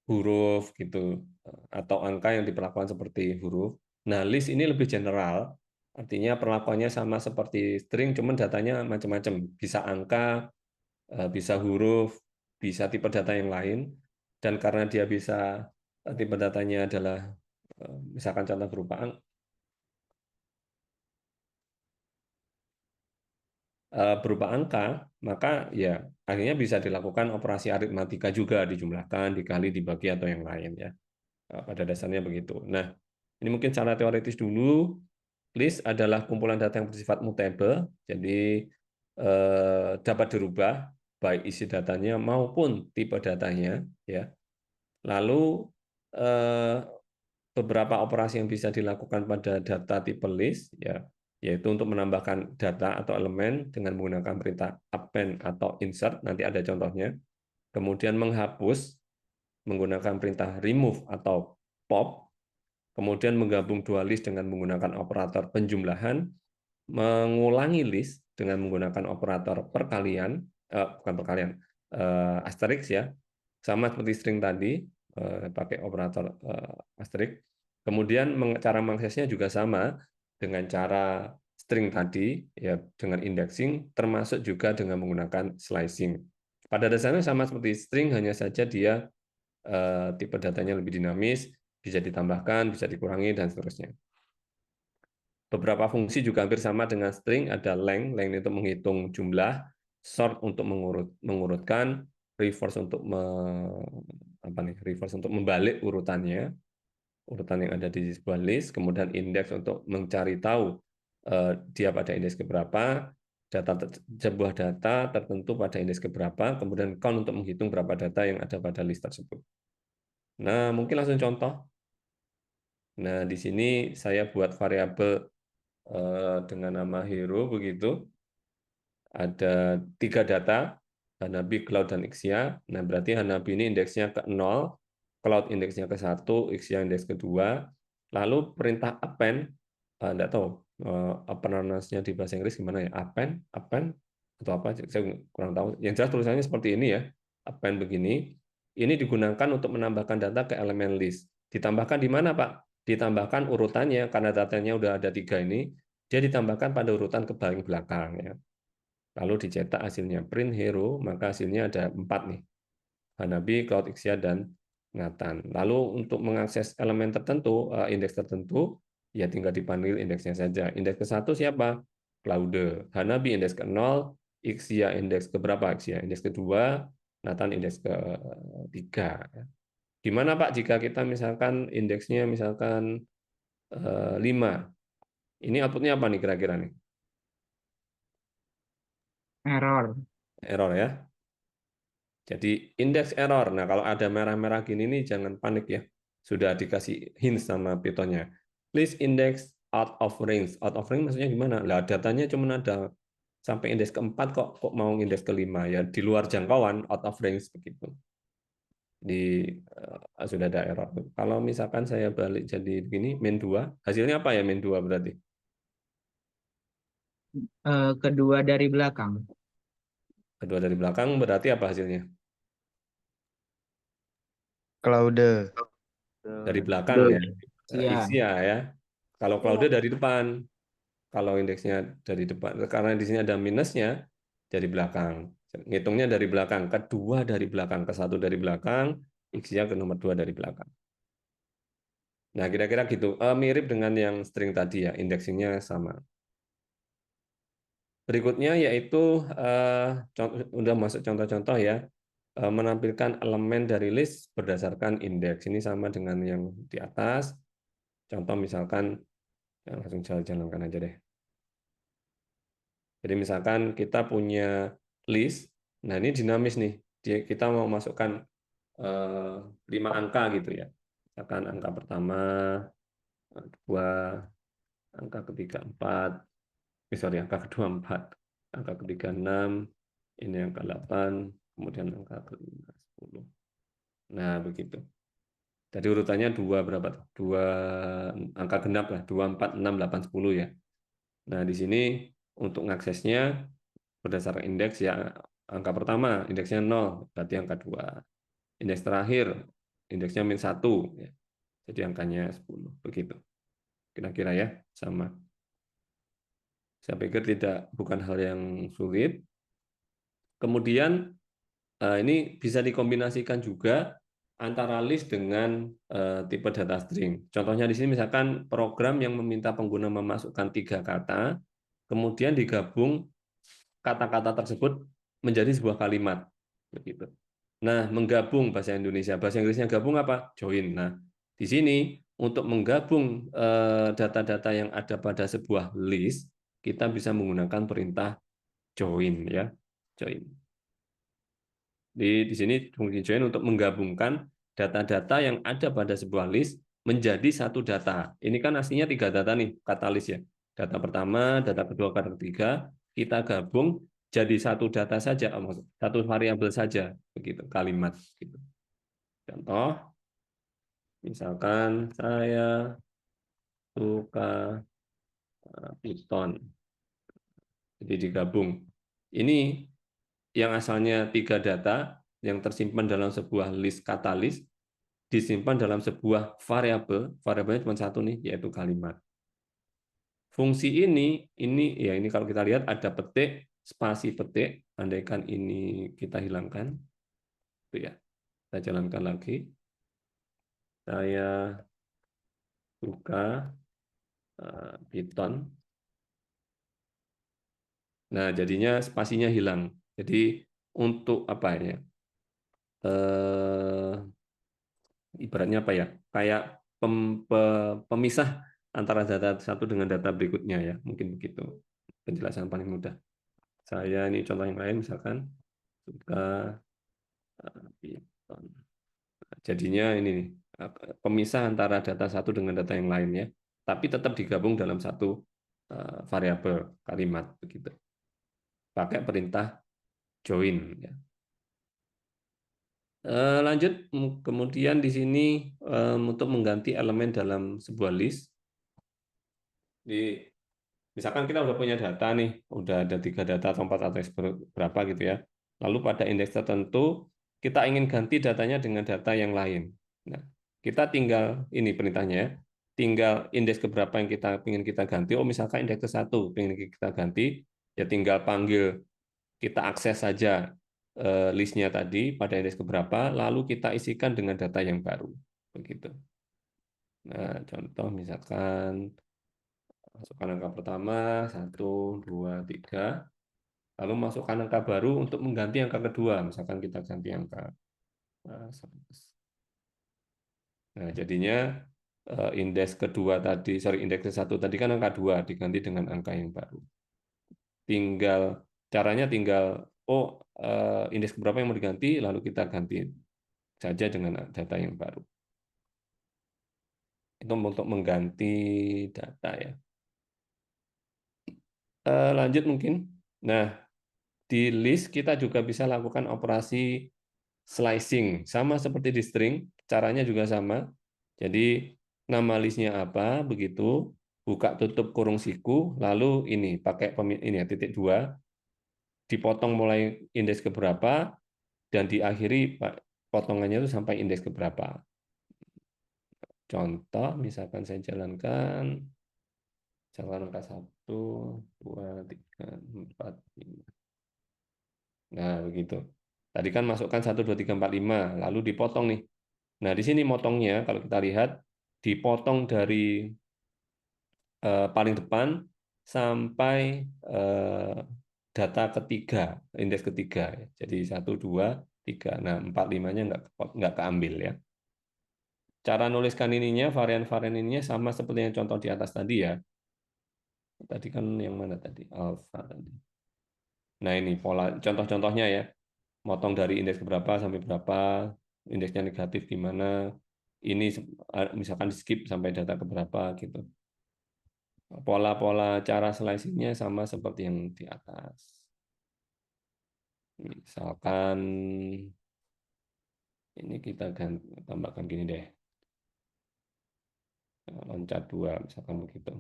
huruf gitu, atau angka yang diperlakukan seperti huruf. Nah, list ini lebih general, artinya perlakuannya sama seperti string, cuman datanya macam-macam, bisa angka, bisa huruf, bisa tipe data yang lain, dan karena dia bisa tipe datanya adalah misalkan contoh berupa berupa angka, maka ya akhirnya bisa dilakukan operasi aritmatika juga, dijumlahkan, dikali, dibagi atau yang lain ya. Pada dasarnya begitu. Nah, ini mungkin cara teoritis dulu. List adalah kumpulan data yang bersifat mutable, jadi dapat dirubah baik isi datanya maupun tipe datanya ya. Lalu beberapa operasi yang bisa dilakukan pada data tipe list ya, yaitu untuk menambahkan data atau elemen dengan menggunakan perintah append atau insert, nanti ada contohnya. Kemudian menghapus menggunakan perintah remove atau pop, kemudian menggabung dua list dengan menggunakan operator penjumlahan, mengulangi list dengan menggunakan operator perkalian, bukan perkalian, asterisk ya, sama seperti string tadi, pakai operator asterisk. Kemudian cara mengaksesnya juga sama dengan cara string tadi, ya dengan indexing, termasuk juga dengan menggunakan slicing. Pada dasarnya sama seperti string, hanya saja dia tipe datanya lebih dinamis, bisa ditambahkan, bisa dikurangi, dan seterusnya. Beberapa fungsi juga hampir sama dengan string, ada length itu menghitung jumlah, sort untuk mengurutkan, reverse untuk reverse untuk membalik urutannya, urutan yang ada di sebuah list, kemudian index untuk mencari tahu dia pada indeks keberapa, sebuah data tertentu pada indeks keberapa, kemudian count untuk menghitung berapa data yang ada pada list tersebut. Nah, mungkin langsung contoh. Nah, di sini saya buat variabel dengan nama hero begitu. Ada 3 data, Hanabi, Cloud, dan Ixia. Nah, berarti Hanabi ini indeksnya ke 0, Cloud indeksnya ke 1, Ixia indeks kedua. Lalu perintah append, enggak tahu pronunciation-nya di bahasa Inggris gimana ya? Append atau apa? Saya kurang tahu. Yang jelas tulisannya seperti ini ya. Append begini. Ini digunakan untuk menambahkan data ke elemen list. Ditambahkan di mana, Pak? Ditambahkan urutannya, karena datanya udah ada 3 ini, dia ditambahkan pada urutan ke paling belakang ya. Lalu dicetak hasilnya print hero, maka hasilnya ada 4 nih. Hanabi, Cloud, Ixia, dan Nathan. Lalu untuk mengakses elemen tertentu, indeks tertentu, ya tinggal dipanggil indeksnya saja. Indeks ke-1 siapa? Claude. Hanabi indeks ke-0, Ixia indeks ke berapa? Ixia indeks kedua, Nathan indeks ke-3. Gimana Pak jika kita misalkan indeksnya misalkan 5? Ini outputnya apa nih kira-kira nih? Error. Error ya. Jadi indeks error. Nah, kalau ada merah-merah gini nih jangan panik ya. Sudah dikasih hint sama Python-nya. List index out of range. Out of range maksudnya gimana? Lah datanya cuma ada sampai indeks ke-4 kok mau indeks ke-5 ya, di luar jangkauan, out of range begitu. Sudah ada error. Kalau misalkan saya balik jadi begini, main 2, hasilnya apa ya main 2 berarti? Kedua dari belakang. Kedua dari belakang berarti apa hasilnya? Claude. Dari belakang ya. Iya. Ixia ya. Kalau Iya. Claude dari depan. Kalau indeksnya dari depan, karena di sini ada minusnya, dari belakang. Ngitungnya dari belakang, kedua dari belakang, ke 1 dari belakang, Ixia ke nomor 2 dari belakang. Nah, kira-kira gitu. Mirip dengan yang string tadi ya, indeksingnya sama. Berikutnya yaitu, udah masuk contoh-contoh ya, menampilkan elemen dari list berdasarkan indeks. Ini sama dengan yang di atas. Contoh misalkan, langsung jalan-jalankan aja deh. Jadi misalkan kita punya list, nah ini dinamis nih, kita mau masukkan 5 angka gitu ya. Misalkan angka pertama 2, angka ketiga 4, angka kedua 4, angka ketiga 6, ini angka 8, kemudian angka kelima 10. Nah begitu. Jadi urutannya 2 berapa tuh? 2 angka genap lah, 2, 4, 6, 8, 10 ya. Nah di sini untuk mengaksesnya berdasarkan indeks ya, angka pertama indeksnya 0, berarti angka 2. Indeks terakhir indeksnya -1, ya. Jadi angkanya 10. Begitu. Kira-kira ya, sama. Saya pikir bukan hal yang sulit. Kemudian ini bisa dikombinasikan juga antara list dengan tipe data string. Contohnya di sini misalkan program yang meminta pengguna memasukkan 3 kata, kemudian digabung kata-kata tersebut menjadi sebuah kalimat. Begitu. Nah, menggabung bahasa Indonesia. Bahasa Inggrisnya gabung apa? Join. Nah, di sini untuk menggabung data-data yang ada pada sebuah list, kita bisa menggunakan perintah join ya. Join. Di sini fungsi join untuk menggabungkan data-data yang ada pada sebuah list menjadi satu data. Ini kan aslinya 3 data nih, kata list ya. Data pertama, data kedua, data ketiga, kita gabung jadi satu data saja, satu variabel saja, begitu kalimat. Gitu. Contoh, misalkan saya suka Python, jadi digabung. Ini yang asalnya 3 data yang tersimpan dalam sebuah list kata list disimpan dalam sebuah variabel, variabelnya cuma satu nih, yaitu kalimat. Fungsi ini ya ini kalau kita lihat ada petik, spasi petik, andaikan ini kita hilangkan, itu ya, kita jalankan lagi. Saya suka Python. Nah, jadinya spasinya hilang. Jadi untuk apa ya? Ibaratnya apa ya? Kayak pemisah antara data satu dengan data berikutnya ya. Mungkin begitu. Penjelasan paling mudah. Saya ini contoh yang lain misalkan suka Python. Jadinya ini nih, pemisah antara data satu dengan data yang lainnya, tapi tetap digabung dalam satu variabel kalimat begitu. Pakai perintah join ya. Lanjut, kemudian di sini untuk mengganti elemen dalam sebuah list, misalkan kita udah punya data nih, udah ada 3 data atau 4 atau berapa gitu ya. Lalu pada indeks tertentu kita ingin ganti datanya dengan data yang lain. Nah, kita tinggal ini perintahnya, ya, tinggal indeks keberapa yang kita ingin kita ganti. Oh, misalkan indeks ke-1 ingin kita ganti, ya tinggal panggil, kita akses saja listnya tadi pada indeks keberapa, lalu kita isikan dengan data yang baru. Begitu. Nah, contoh misalkan masukkan angka pertama 1, 2, 3, lalu masukkan angka baru untuk mengganti angka kedua, misalkan kita ganti angka 11. Nah, jadinya indeks kedua tadi, indeks ke-1 tadi kan angka 2 diganti dengan angka yang baru. Caranya tinggal indeks berapa yang mau diganti, lalu kita ganti saja dengan data yang baru. Itu untuk mengganti data ya. Lanjut mungkin. Nah, di list kita juga bisa lakukan operasi slicing, sama seperti di string, caranya juga sama. Jadi nama listnya apa, begitu, buka tutup kurung siku, lalu ini pakai ini ya, titik 2, dipotong mulai indeks keberapa, dan diakhiri potongannya itu sampai indeks keberapa. Contoh, misalkan saya jalankan angka 1, 2, 3, 4, 5. Nah, begitu. Tadi kan masukkan 1, 2, 3, 4, 5, lalu dipotong nih. Nah, di sini motongnya, kalau kita lihat, dipotong dari paling depan sampai data ketiga, indeks ketiga. Jadi 1, 2, 3. Nah, 4, 5-nya nggak keambil ya. Cara nuliskan ininya, varian-varian ininya sama seperti yang contoh di atas tadi ya. Tadi kan yang mana tadi? Alpha tadi. Nah, ini pola contoh-contohnya ya. Motong dari indeks berapa sampai berapa, indeksnya negatif gimana. Ini misalkan di skip sampai data keberapa gitu. Pola-pola cara slicing-nya sama seperti yang di atas. Misalkan ini kita tambahkan gini deh. Loncat 2, misalkan begitu.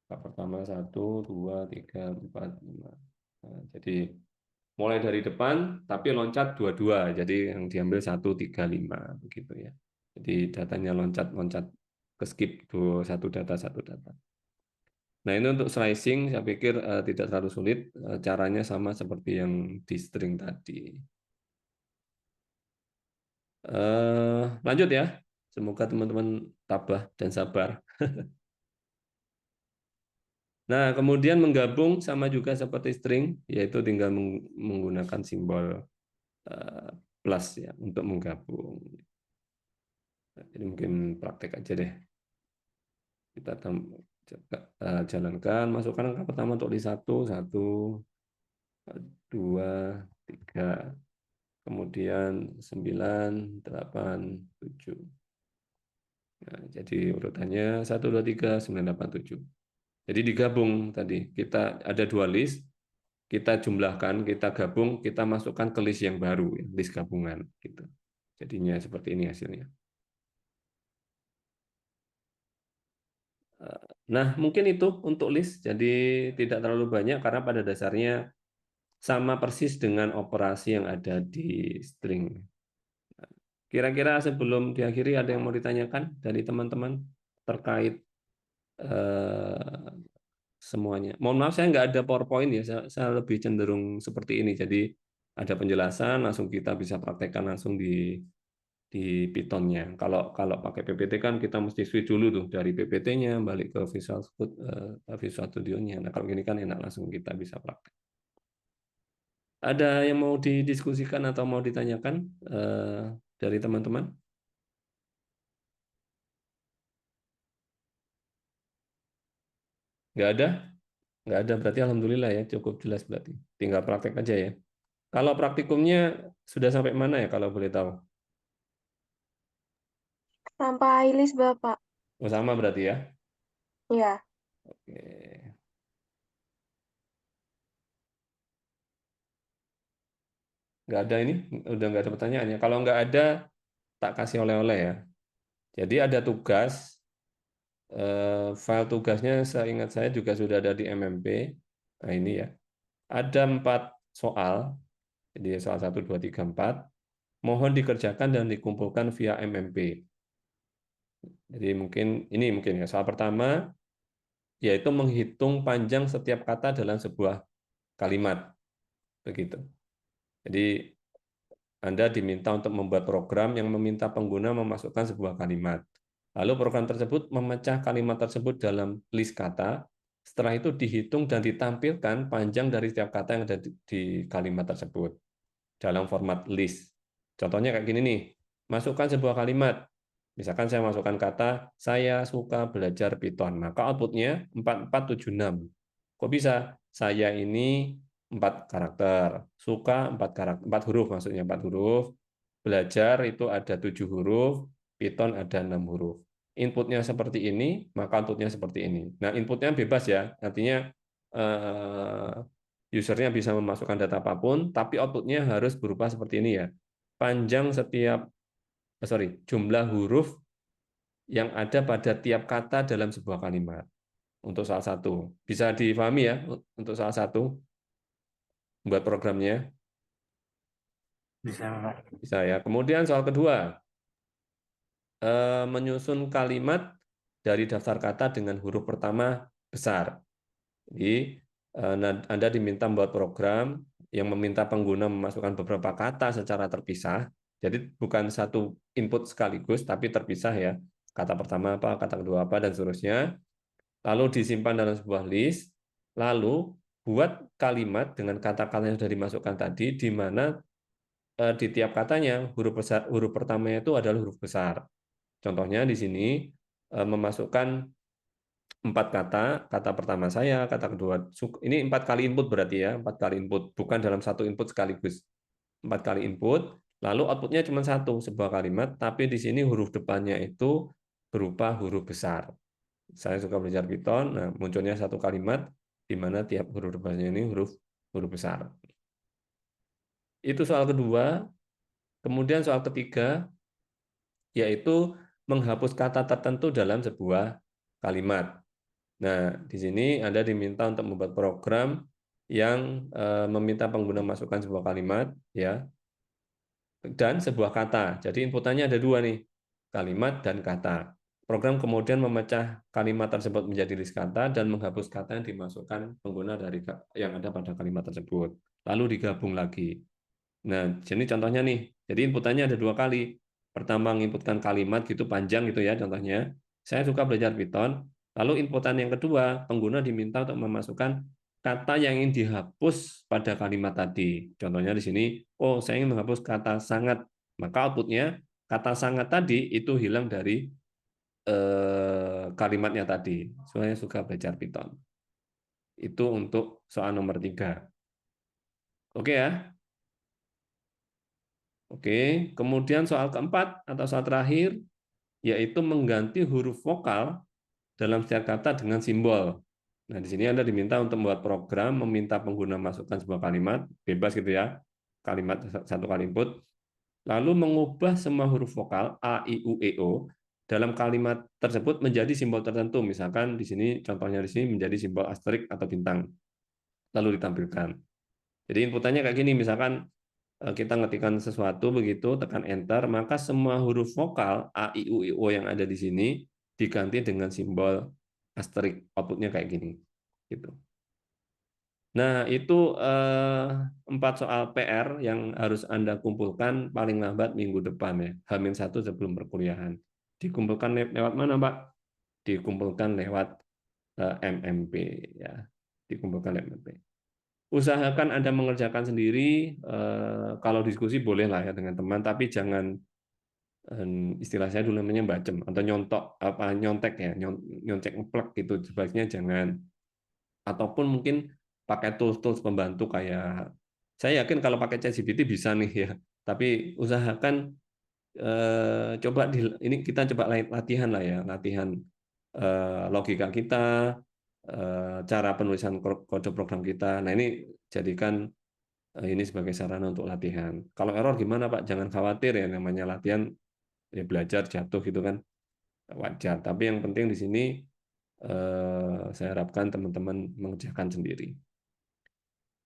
Angka pertama 1, 2, 3, 4, 5. Nah, jadi mulai dari depan tapi loncat 22. Jadi yang diambil 1, 3, 5 begitu ya. Jadi datanya loncat-loncat ke skip satu data satu data. Nah, ini untuk slicing saya pikir tidak terlalu sulit. Caranya sama seperti yang di string tadi. Lanjut ya. Semoga teman-teman tabah dan sabar. Nah, kemudian menggabung sama juga seperti string, yaitu tinggal menggunakan simbol plus ya untuk menggabung. Jadi mungkin praktek aja deh. Kita jalankan, masukkan angka pertama untuk list 1, 2, 3, kemudian 9, 8, 7. Nah, jadi urutannya 1, 2, 3, 9, 8, 7. Jadi digabung tadi. Kita ada 2 list, kita jumlahkan, kita gabung, kita masukkan ke list yang baru, list gabungan. Gitu. Jadinya seperti ini hasilnya. Nah, mungkin itu untuk list. Jadi tidak terlalu banyak karena pada dasarnya sama persis dengan operasi yang ada di string. Kira-kira sebelum diakhiri ada yang mau ditanyakan dari teman-teman terkait semuanya. Mohon maaf saya nggak ada PowerPoint ya, saya lebih cenderung seperti ini. Jadi ada penjelasan, langsung kita bisa praktekkan langsung di Python-nya. Kalau pakai PPT kan kita mesti switch dulu tuh dari PPT-nya balik ke Visual Studio-nya. Nah, kalau gini kan enak langsung kita bisa praktek. Ada yang mau didiskusikan atau mau ditanyakan dari teman-teman? Nggak ada? Nggak ada, berarti alhamdulillah ya, cukup jelas berarti. Tinggal praktek aja ya. Kalau praktikumnya sudah sampai mana ya kalau boleh tahu? Sampai list Bapak. Oh, sama berarti ya? Ya. Oke. Nggak ada ini? Udah nggak ada pertanyaannya. Kalau nggak ada, tak kasih oleh-oleh ya. Jadi ada tugas, file tugasnya seingat saya juga sudah ada di MMP. Nah ini ya. Ada 4 soal, jadi soal 1, 2, 3, 4. Mohon dikerjakan dan dikumpulkan via MMP. Jadi mungkin ya. Soal pertama, yaitu menghitung panjang setiap kata dalam sebuah kalimat. Begitu. Jadi Anda diminta untuk membuat program yang meminta pengguna memasukkan sebuah kalimat. Lalu program tersebut memecah kalimat tersebut dalam list kata. Setelah itu dihitung dan ditampilkan panjang dari setiap kata yang ada di kalimat tersebut dalam format list. Contohnya kayak gini nih. Masukkan sebuah kalimat. Misalkan saya masukkan kata, saya suka belajar Python. Maka outputnya 4476. Kok bisa? Saya ini 4 karakter. Suka 4 karakter, 4 huruf maksudnya 4 huruf. Belajar itu ada 7 huruf. Python ada 6 huruf. Inputnya seperti ini, maka outputnya seperti ini. Nah, inputnya bebas ya. Artinya usernya bisa memasukkan data apapun, tapi outputnya harus berupa seperti ini ya. Panjang jumlah huruf yang ada pada tiap kata dalam sebuah kalimat. Untuk salah satu. Bisa difahami ya untuk salah satu buat programnya? Bisa, Pak. Bisa ya. Kemudian soal kedua, menyusun kalimat dari daftar kata dengan huruf pertama besar. Jadi Anda diminta membuat program yang meminta pengguna memasukkan beberapa kata secara terpisah. Jadi bukan satu input sekaligus, tapi terpisah ya. Kata pertama apa, kata kedua apa, dan seterusnya. Lalu disimpan dalam sebuah list. Lalu buat kalimat dengan kata-kata yang sudah dimasukkan tadi, di mana di tiap katanya huruf pertamanya itu adalah huruf besar. Contohnya di sini memasukkan 4 kata, kata pertama saya, kata kedua, ini 4 kali input berarti ya, 4 kali input, bukan dalam satu input sekaligus. 4 kali input, lalu outputnya cuma satu, sebuah kalimat, tapi di sini huruf depannya itu berupa huruf besar. Saya suka belajar Python, nah munculnya satu kalimat, di mana tiap huruf depannya ini huruf besar. Itu soal kedua. Kemudian soal ketiga, yaitu menghapus kata tertentu dalam sebuah kalimat. Nah, di sini Anda diminta untuk membuat program yang meminta pengguna masukkan sebuah kalimat, ya, dan sebuah kata. Jadi inputannya ada 2 nih, kalimat dan kata. Program kemudian memecah kalimat tersebut menjadi list kata dan menghapus kata yang dimasukkan pengguna dari yang ada pada kalimat tersebut. Lalu digabung lagi. Nah, jadi contohnya nih. Jadi inputannya ada 2 kali. Pertama menginputkan kalimat gitu panjang gitu ya contohnya. Saya suka belajar Python. Lalu inputan yang kedua, pengguna diminta untuk memasukkan kata yang ingin dihapus pada kalimat tadi. Contohnya di sini, oh saya ingin menghapus kata sangat, maka outputnya kata sangat tadi itu hilang dari kalimatnya tadi. Soalnya suka belajar Python. Itu untuk soal nomor 3. Oke ya? Oke. Kemudian soal keempat atau soal terakhir, yaitu mengganti huruf vokal dalam setiap kata dengan simbol. Nah, di sini Anda diminta untuk membuat program, meminta pengguna masukkan sebuah kalimat, bebas gitu ya, kalimat satu kali input, lalu mengubah semua huruf vokal A, I, U, E, O dalam kalimat tersebut menjadi simbol tertentu. Misalkan di sini, contohnya di sini menjadi simbol asterik atau bintang, lalu ditampilkan. Jadi inputannya kayak gini, misalkan kita ngetikkan sesuatu begitu, tekan enter, maka semua huruf vokal A, I, U, I, O yang ada di sini diganti dengan simbol asterik. Outputnya kayak gini. Gitu. Nah, itu 4 soal PR yang harus Anda kumpulkan paling lambat minggu depan ya, H-1 sebelum perkuliahan. Dikumpulkan lewat mana, Pak? Dikumpulkan lewat MMP ya. Dikumpulkan lewat MMP. Usahakan Anda mengerjakan sendiri, kalau diskusi boleh lah ya dengan teman, tapi jangan istilah saya dulu namanya bacem atau nyontok apa nyontek ya, nyontek ngeplek gitu, sebaiknya jangan. Ataupun mungkin pakai tools-tools pembantu kayak saya yakin kalau pakai ChatGPT bisa nih ya, tapi usahakan coba ini kita coba latihan lah ya, latihan logika kita, cara penulisan kode program kita. Nah, ini jadikan ini sebagai sarana untuk latihan. Kalau error gimana, Pak? Jangan khawatir ya, namanya latihan ya, belajar jatuh gitu kan wajar. Tapi yang penting di sini saya harapkan teman-teman mengerjakan sendiri.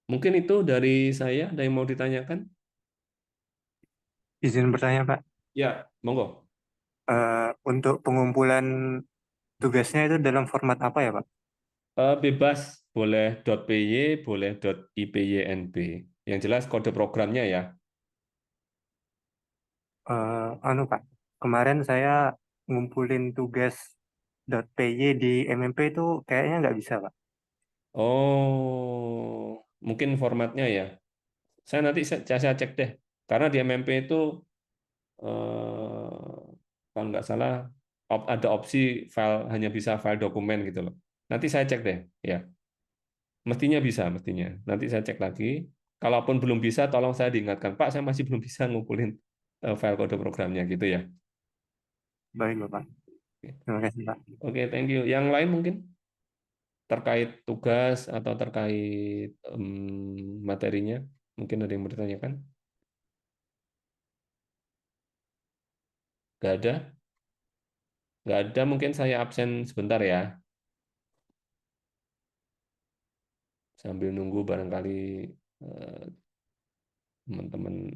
Mungkin itu dari saya. Ada yang mau ditanyakan? Izin bertanya, Pak. Ya, monggo. Untuk pengumpulan tugasnya itu dalam format apa ya, Pak? Bebas, boleh .py, boleh .ipynb. Yang jelas kode programnya ya. Anu, Pak. Kemarin saya ngumpulin tugas .py di MMP itu kayaknya nggak bisa, Pak. Oh, mungkin formatnya ya. Saya cek deh. Karena di MMP itu kalau nggak salah ada opsi file hanya bisa file dokumen gitu loh. Nanti saya cek deh, ya. Mestinya bisa, mestinya. Nanti saya cek lagi. Kalaupun belum bisa, tolong saya diingatkan, Pak, saya masih belum bisa ngumpulin file kode programnya gitu ya. Baik, Bapak. Terima kasih, Pak. Oke, thank you. Yang lain mungkin terkait tugas atau terkait materinya, mungkin ada yang bertanyakan? Nggak ada? Nggak ada, mungkin saya absen sebentar ya. Sambil nunggu barangkali eh, teman-teman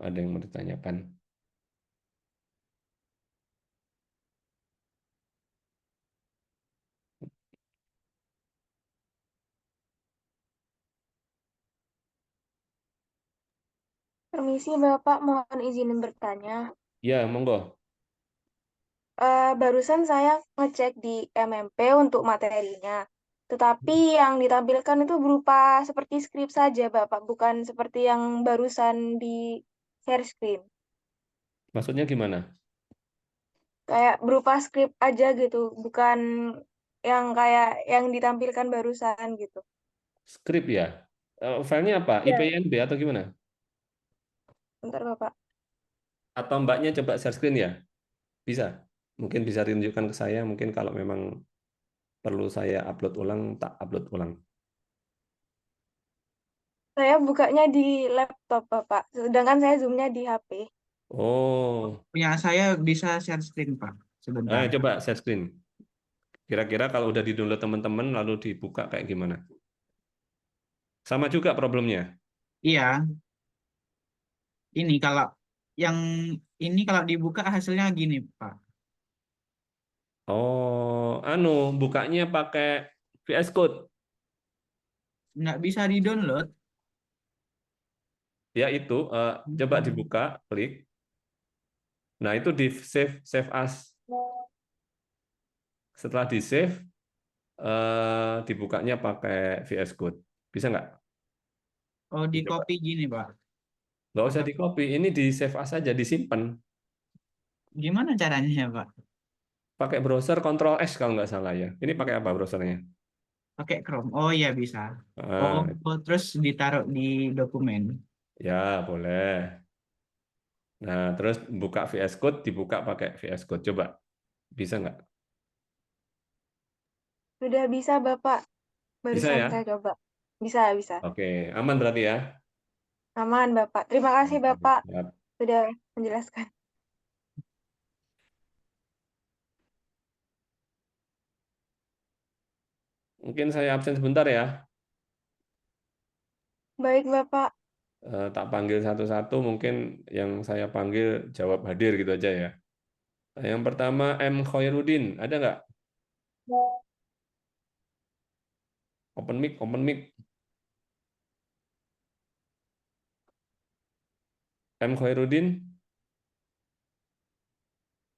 ada yang mau ditanyakan. Permisi Bapak, mohon izin bertanya. Ya, monggo. Barusan saya ngecek di MMP untuk materinya. Tetapi yang ditampilkan itu berupa seperti skrip saja, Bapak, bukan seperti yang barusan di share screen. Maksudnya gimana? Kayak berupa skrip aja gitu, bukan yang kayak yang ditampilkan barusan gitu. Skrip ya? Filenya apa? Ya, IPYNB atau gimana? bentar Bapak. Atau Mbaknya coba share screen ya? Bisa. Mungkin bisa ditunjukkan ke saya. Mungkin kalau memang perlu saya upload ulang, tak upload ulang. Saya bukanya di laptop, Bapak. Sedangkan saya zoomnya di HP. Oh, Ya, saya bisa share screen, Pak. Sebentar. coba share screen. Kira-kira kalau udah di-download teman-teman lalu dibuka kayak gimana? Sama juga problemnya. Iya, ini kalau yang ini kalau dibuka hasilnya gini, Pak. Oh, bukanya pakai VS Code. Nggak bisa di-download. Ya itu, coba Hmm. dibuka, klik. Nah, itu di save as. setelah di save dibukanya pakai VS Code. Bisa nggak? Oh, di Coba. copy gini, Pak. Nggak usah Atau di copy, ini di save as saja, disimpan. gimana caranya, Pak? Pakai browser Ctrl S kalau nggak salah ya. Ini pakai apa browsernya? Pakai Chrome. Oh iya bisa. Oh, Ah, terus ditaruh di dokumen. ya boleh. Nah, terus buka VS Code, dibuka pakai VS Code. Coba, bisa nggak? Sudah bisa, Bapak. Bisa Barusan ya? saya coba. Bisa, bisa. Oke, aman berarti ya? Aman, Bapak. Terima kasih, Oke, Bapak, siap. sudah menjelaskan. Mungkin saya absen sebentar ya. Baik, Bapak. Tak panggil satu-satu, mungkin yang saya panggil jawab hadir gitu aja ya. Yang pertama M. Khairuddin, ada nggak? Open mic, open mic. M. Khairuddin,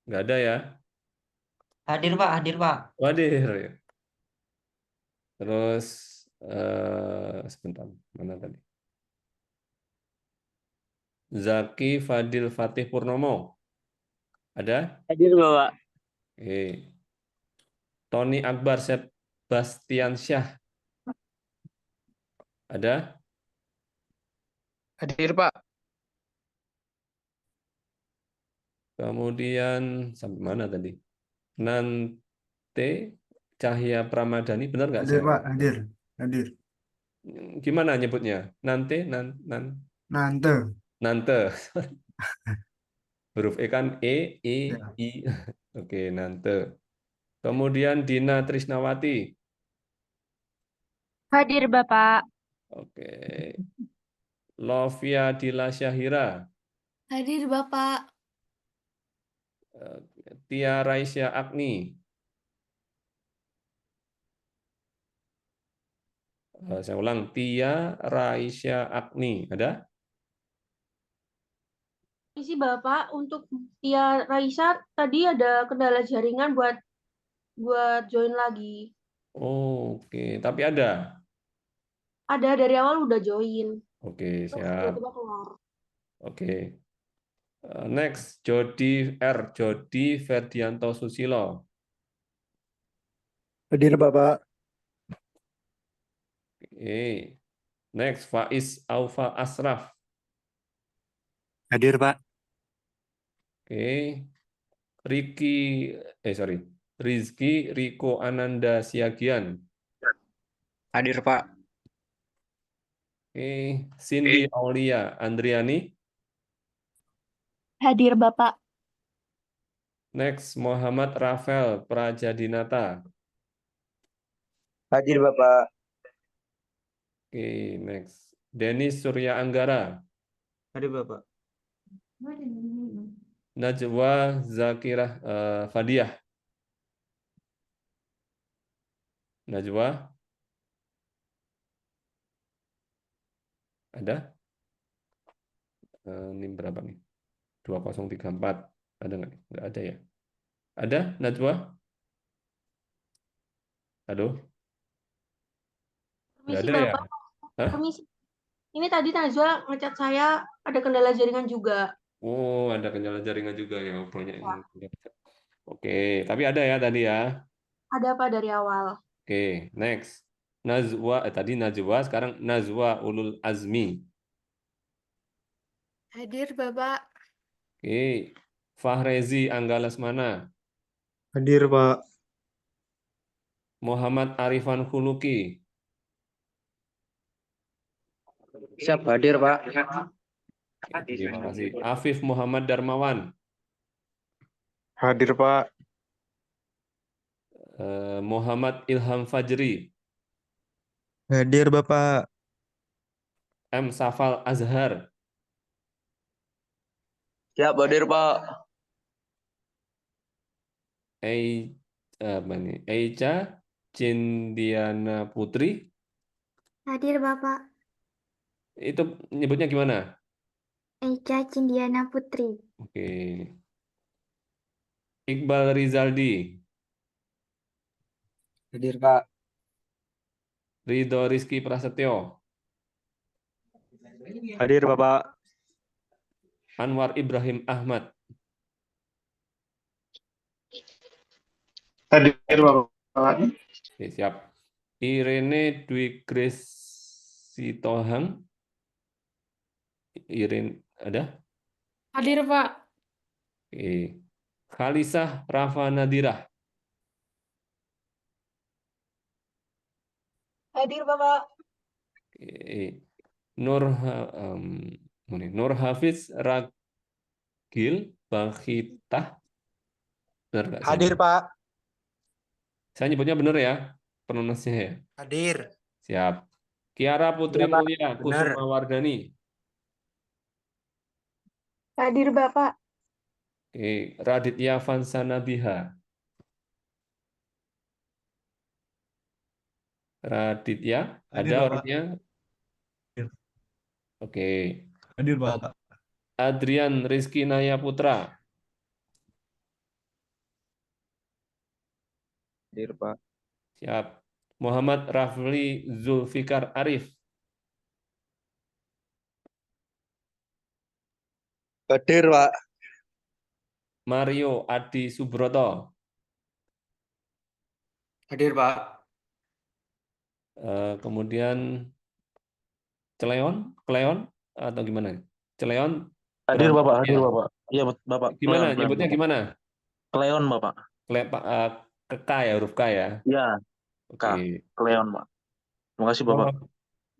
nggak ada ya? Hadir Pak, hadir Pak. Hadir. Terus sebentar, mana tadi? Zaki Fadil Fatih Purnomo, ada? Hadir Bapak. Oke. Tony Akbar Sebastian Syah, ada? Hadir, Pak. Kemudian sampai mana tadi? Nante Cahya Pramadani, benar nggak Hadir, saya? Pak. Hadir. Hadir. Gimana nyebutnya? Nante, Nante. Nante. Huruf E kan E, Ya. I. Oke, Nante. Kemudian Dina Trisnawati. Hadir Bapak. Oke. Lovia Dila Syahira. Hadir Bapak. Tia Raisya Agni. Saya ulang, Tia Raisya Agni. Ada? Isi Bapak, untuk Tia Raisa tadi ada kendala jaringan buat join lagi. Oke, tapi ada. Ada dari awal udah join. Oke, Terus siap. tiba-tiba keluar. Oke. Next, Jody Ferdianto Susilo. Hadir, Bapak. Oke. Next, Faiz Aufa Asraf. Hadir, Pak. Oke. Rizky Riko Ananda Siagian. Hadir, Pak. Oke. Cindy Aulia Andriani. Hadir Bapak. Next, Muhammad Rafael Prajadinata. Hadir, Bapak. Oke, next. Denis Surya Anggara. Hadir Bapak. Najwa Zakirah Fadiah. Najwa. Ada? Ini berapa nih? 2034. Ada nggak nih? Nggak ada ya? Ada, Najwa? Aduh, nggak Permisi ada ya? Bapak. Hah? Permisi. Ini tadi Najwa ngecat saya ada kendala jaringan juga. Oh, ada kendala jaringan juga ya. Banyak ini. Oke, tapi ada ya tadi ya. Ada apa dari awal? Oke, next. Tadi Najwa, sekarang Najwa Ulul Azmi. Hadir Bapak. Oke, Fahrezi Anggalasmana. Hadir, Pak. Muhammad Arifan Khuluki. Siap, hadir, Pak. Terima kasih. Afif Muhammad Darmawan. Hadir, Pak. Muhammad Ilham Fajri. Hadir, Bapak. M. Safal Azhar. Siap hadir Pak. Eica Cindiana Putri. Hadir Bapak. Itu nyebutnya gimana? Eca Cindiana Putri. Oke. Iqbal Rizaldi. Hadir, Pak. Ridho Rizky Prasetyo, Hadir Bapak. Anwar Ibrahim Ahmad, Hadir, Bapak. Oke, siap. Irene Dwi Grace Sitohang, Irene ada? Hadir, Pak. Oke. Khalisah Rafa Nadirah, Hadir, Bapak. Oke. Nur Hafiz Ragil Bakhitah, benar nggak saya? Hadir Pak. Saya nyebutnya benar ya, pronunciasinya ya. Hadir. Siap. Kiara Putri Iya, Pak. Mulia Benar. Kusuma Wardani, Hadir, Bapak. Oke. Raditya Vansana Biha, Raditya, Hadir, ada Bapak. orangnya? Oke. Hadir, Bapak. Adrian Rizky Naya Putra, Hadir Pak. siap. Muhammad Rafli Zulfikar Arif, Hadir Pak. Mario Adi Subroto, Hadir, Pak. kemudian Celeon atau gimana? Celeon, Hadir Bapak. ya. Hadir Bapak. Iya Bapak. Gimana? Kleon, Nyebutnya Bapak. gimana? Kleon Bapak. Ke K ya, huruf K ya. Iya. Oke. Kleon Pak. Terima kasih Bapak.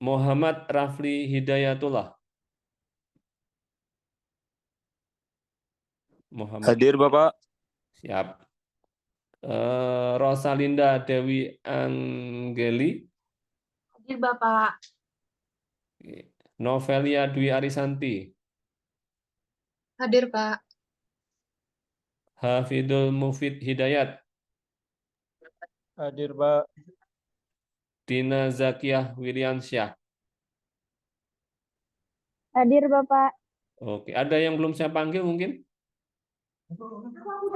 Muhammad Rafli Hidayatullah, Muhammad, Hadir Bapak. siap. Rosalinda Dewi Anggeli, Hadir, Bapak. Novelia Dwi Arisanti, Hadir, Pak. Hafidul Mufid Hidayat, Hadir Pak. Dina Zakiyah Wiliansyah. Hadir, Bapak. Oke, ada yang belum saya panggil mungkin?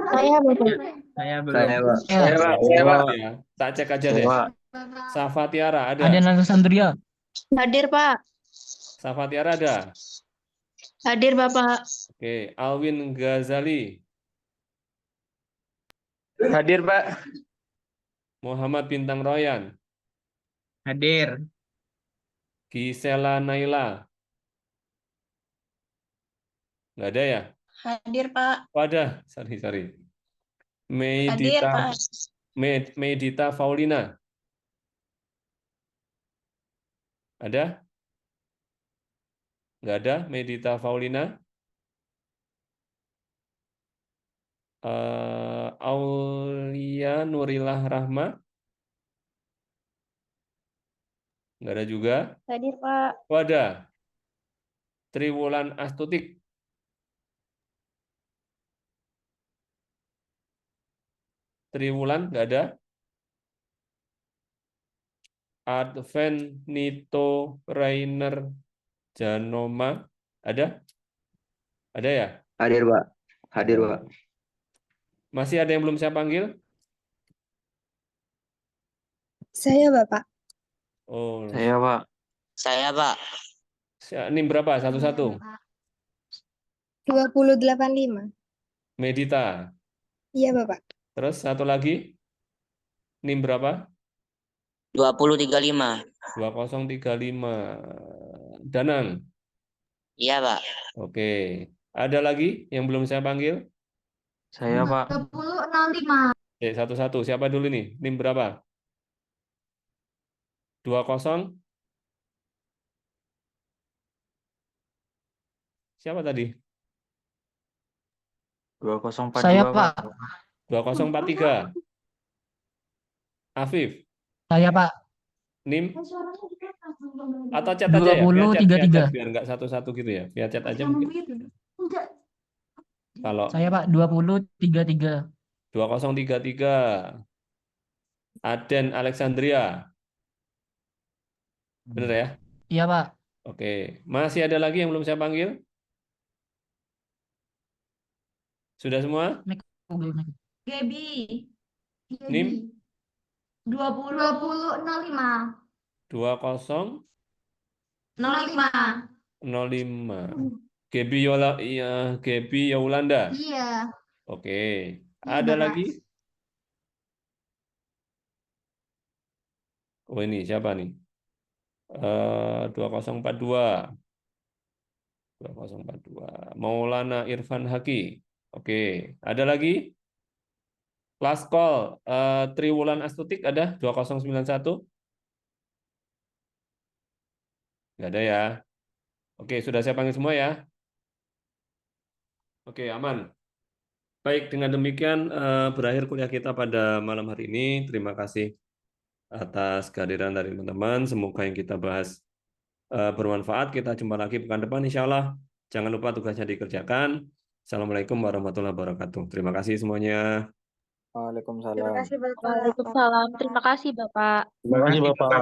Saya, Bapak. Saya belum. Saya Pak. Ya. Saya Pak. Oh, ya. Tak cek aja deh. Pak. Safa Tiara ada? Ada Alexandria. Hadir, Pak. Safa Tiara ada? Hadir, Bapak. Oke, Alwin Ghazali, Hadir Pak. Muhammad Bintang Royan, Hadir. Gisela Naila. Nggak ada ya? Hadir, Pak. Oh, ada. Sorry. Hadir, Medita, Pak. Medita Faulina. Ada? Nggak ada, Medita Faulina. Aulia Nurillah Rahma. Nggak ada juga. Hadir, Pak. Oh, ada. Triwulan Astutik. Triwulan nggak ada. Advent Nito Rainer Janoma. Ada? Ada ya? Hadir Pak. Hadir Pak. Masih ada yang belum saya panggil? Saya, Bapak. Oh, Saya Pak. Saya, Pak. ini berapa? Satu-satu. 2085. Medita. Iya, Bapak. Terus satu lagi. NIM berapa? 2035. 2035. Danang. Iya, Pak. Oke. Ada lagi yang belum saya panggil? Saya Pak. 2065. Oke, satu-satu. Siapa dulu nih? NIM berapa? 20. Siapa tadi? 2042 Saya Pak. 2043. Afif. Saya Pak. NIM atau chat aja ya? Via chat, 2033. biar nggak satu-satu gitu ya. Via chat aja mungkin. Kalau Saya Pak 2033. 2033. Aden Alexandria. Benar ya? Iya Pak. Oke. Masih ada lagi yang belum saya panggil? Sudah semua? Google. Gaby. NIM? 20.05. 20.05. 05. Gebi Yolanda. Iya. Oke. Iya, Ada Bapak. lagi? Oh, ini siapa nih? 2042. 2042. Maulana Irfan Haki. Oke. Ada lagi? Last call. Triwulan Astutik ada? 2091. Nggak ada ya. Oke, sudah saya panggil semua ya. Oke, aman. Baik, dengan demikian berakhir kuliah kita pada malam hari ini. Terima kasih atas kehadiran dari teman-teman. Semoga yang kita bahas bermanfaat. Kita jumpa lagi pekan depan, insya Allah. Jangan lupa tugasnya dikerjakan. Assalamualaikum warahmatullahi wabarakatuh. Terima kasih semuanya. Terima Waalaikumsalam. kasih Bapak. Waalaikumsalam. Terima kasih, Bapak. Terima kasih, Bapak.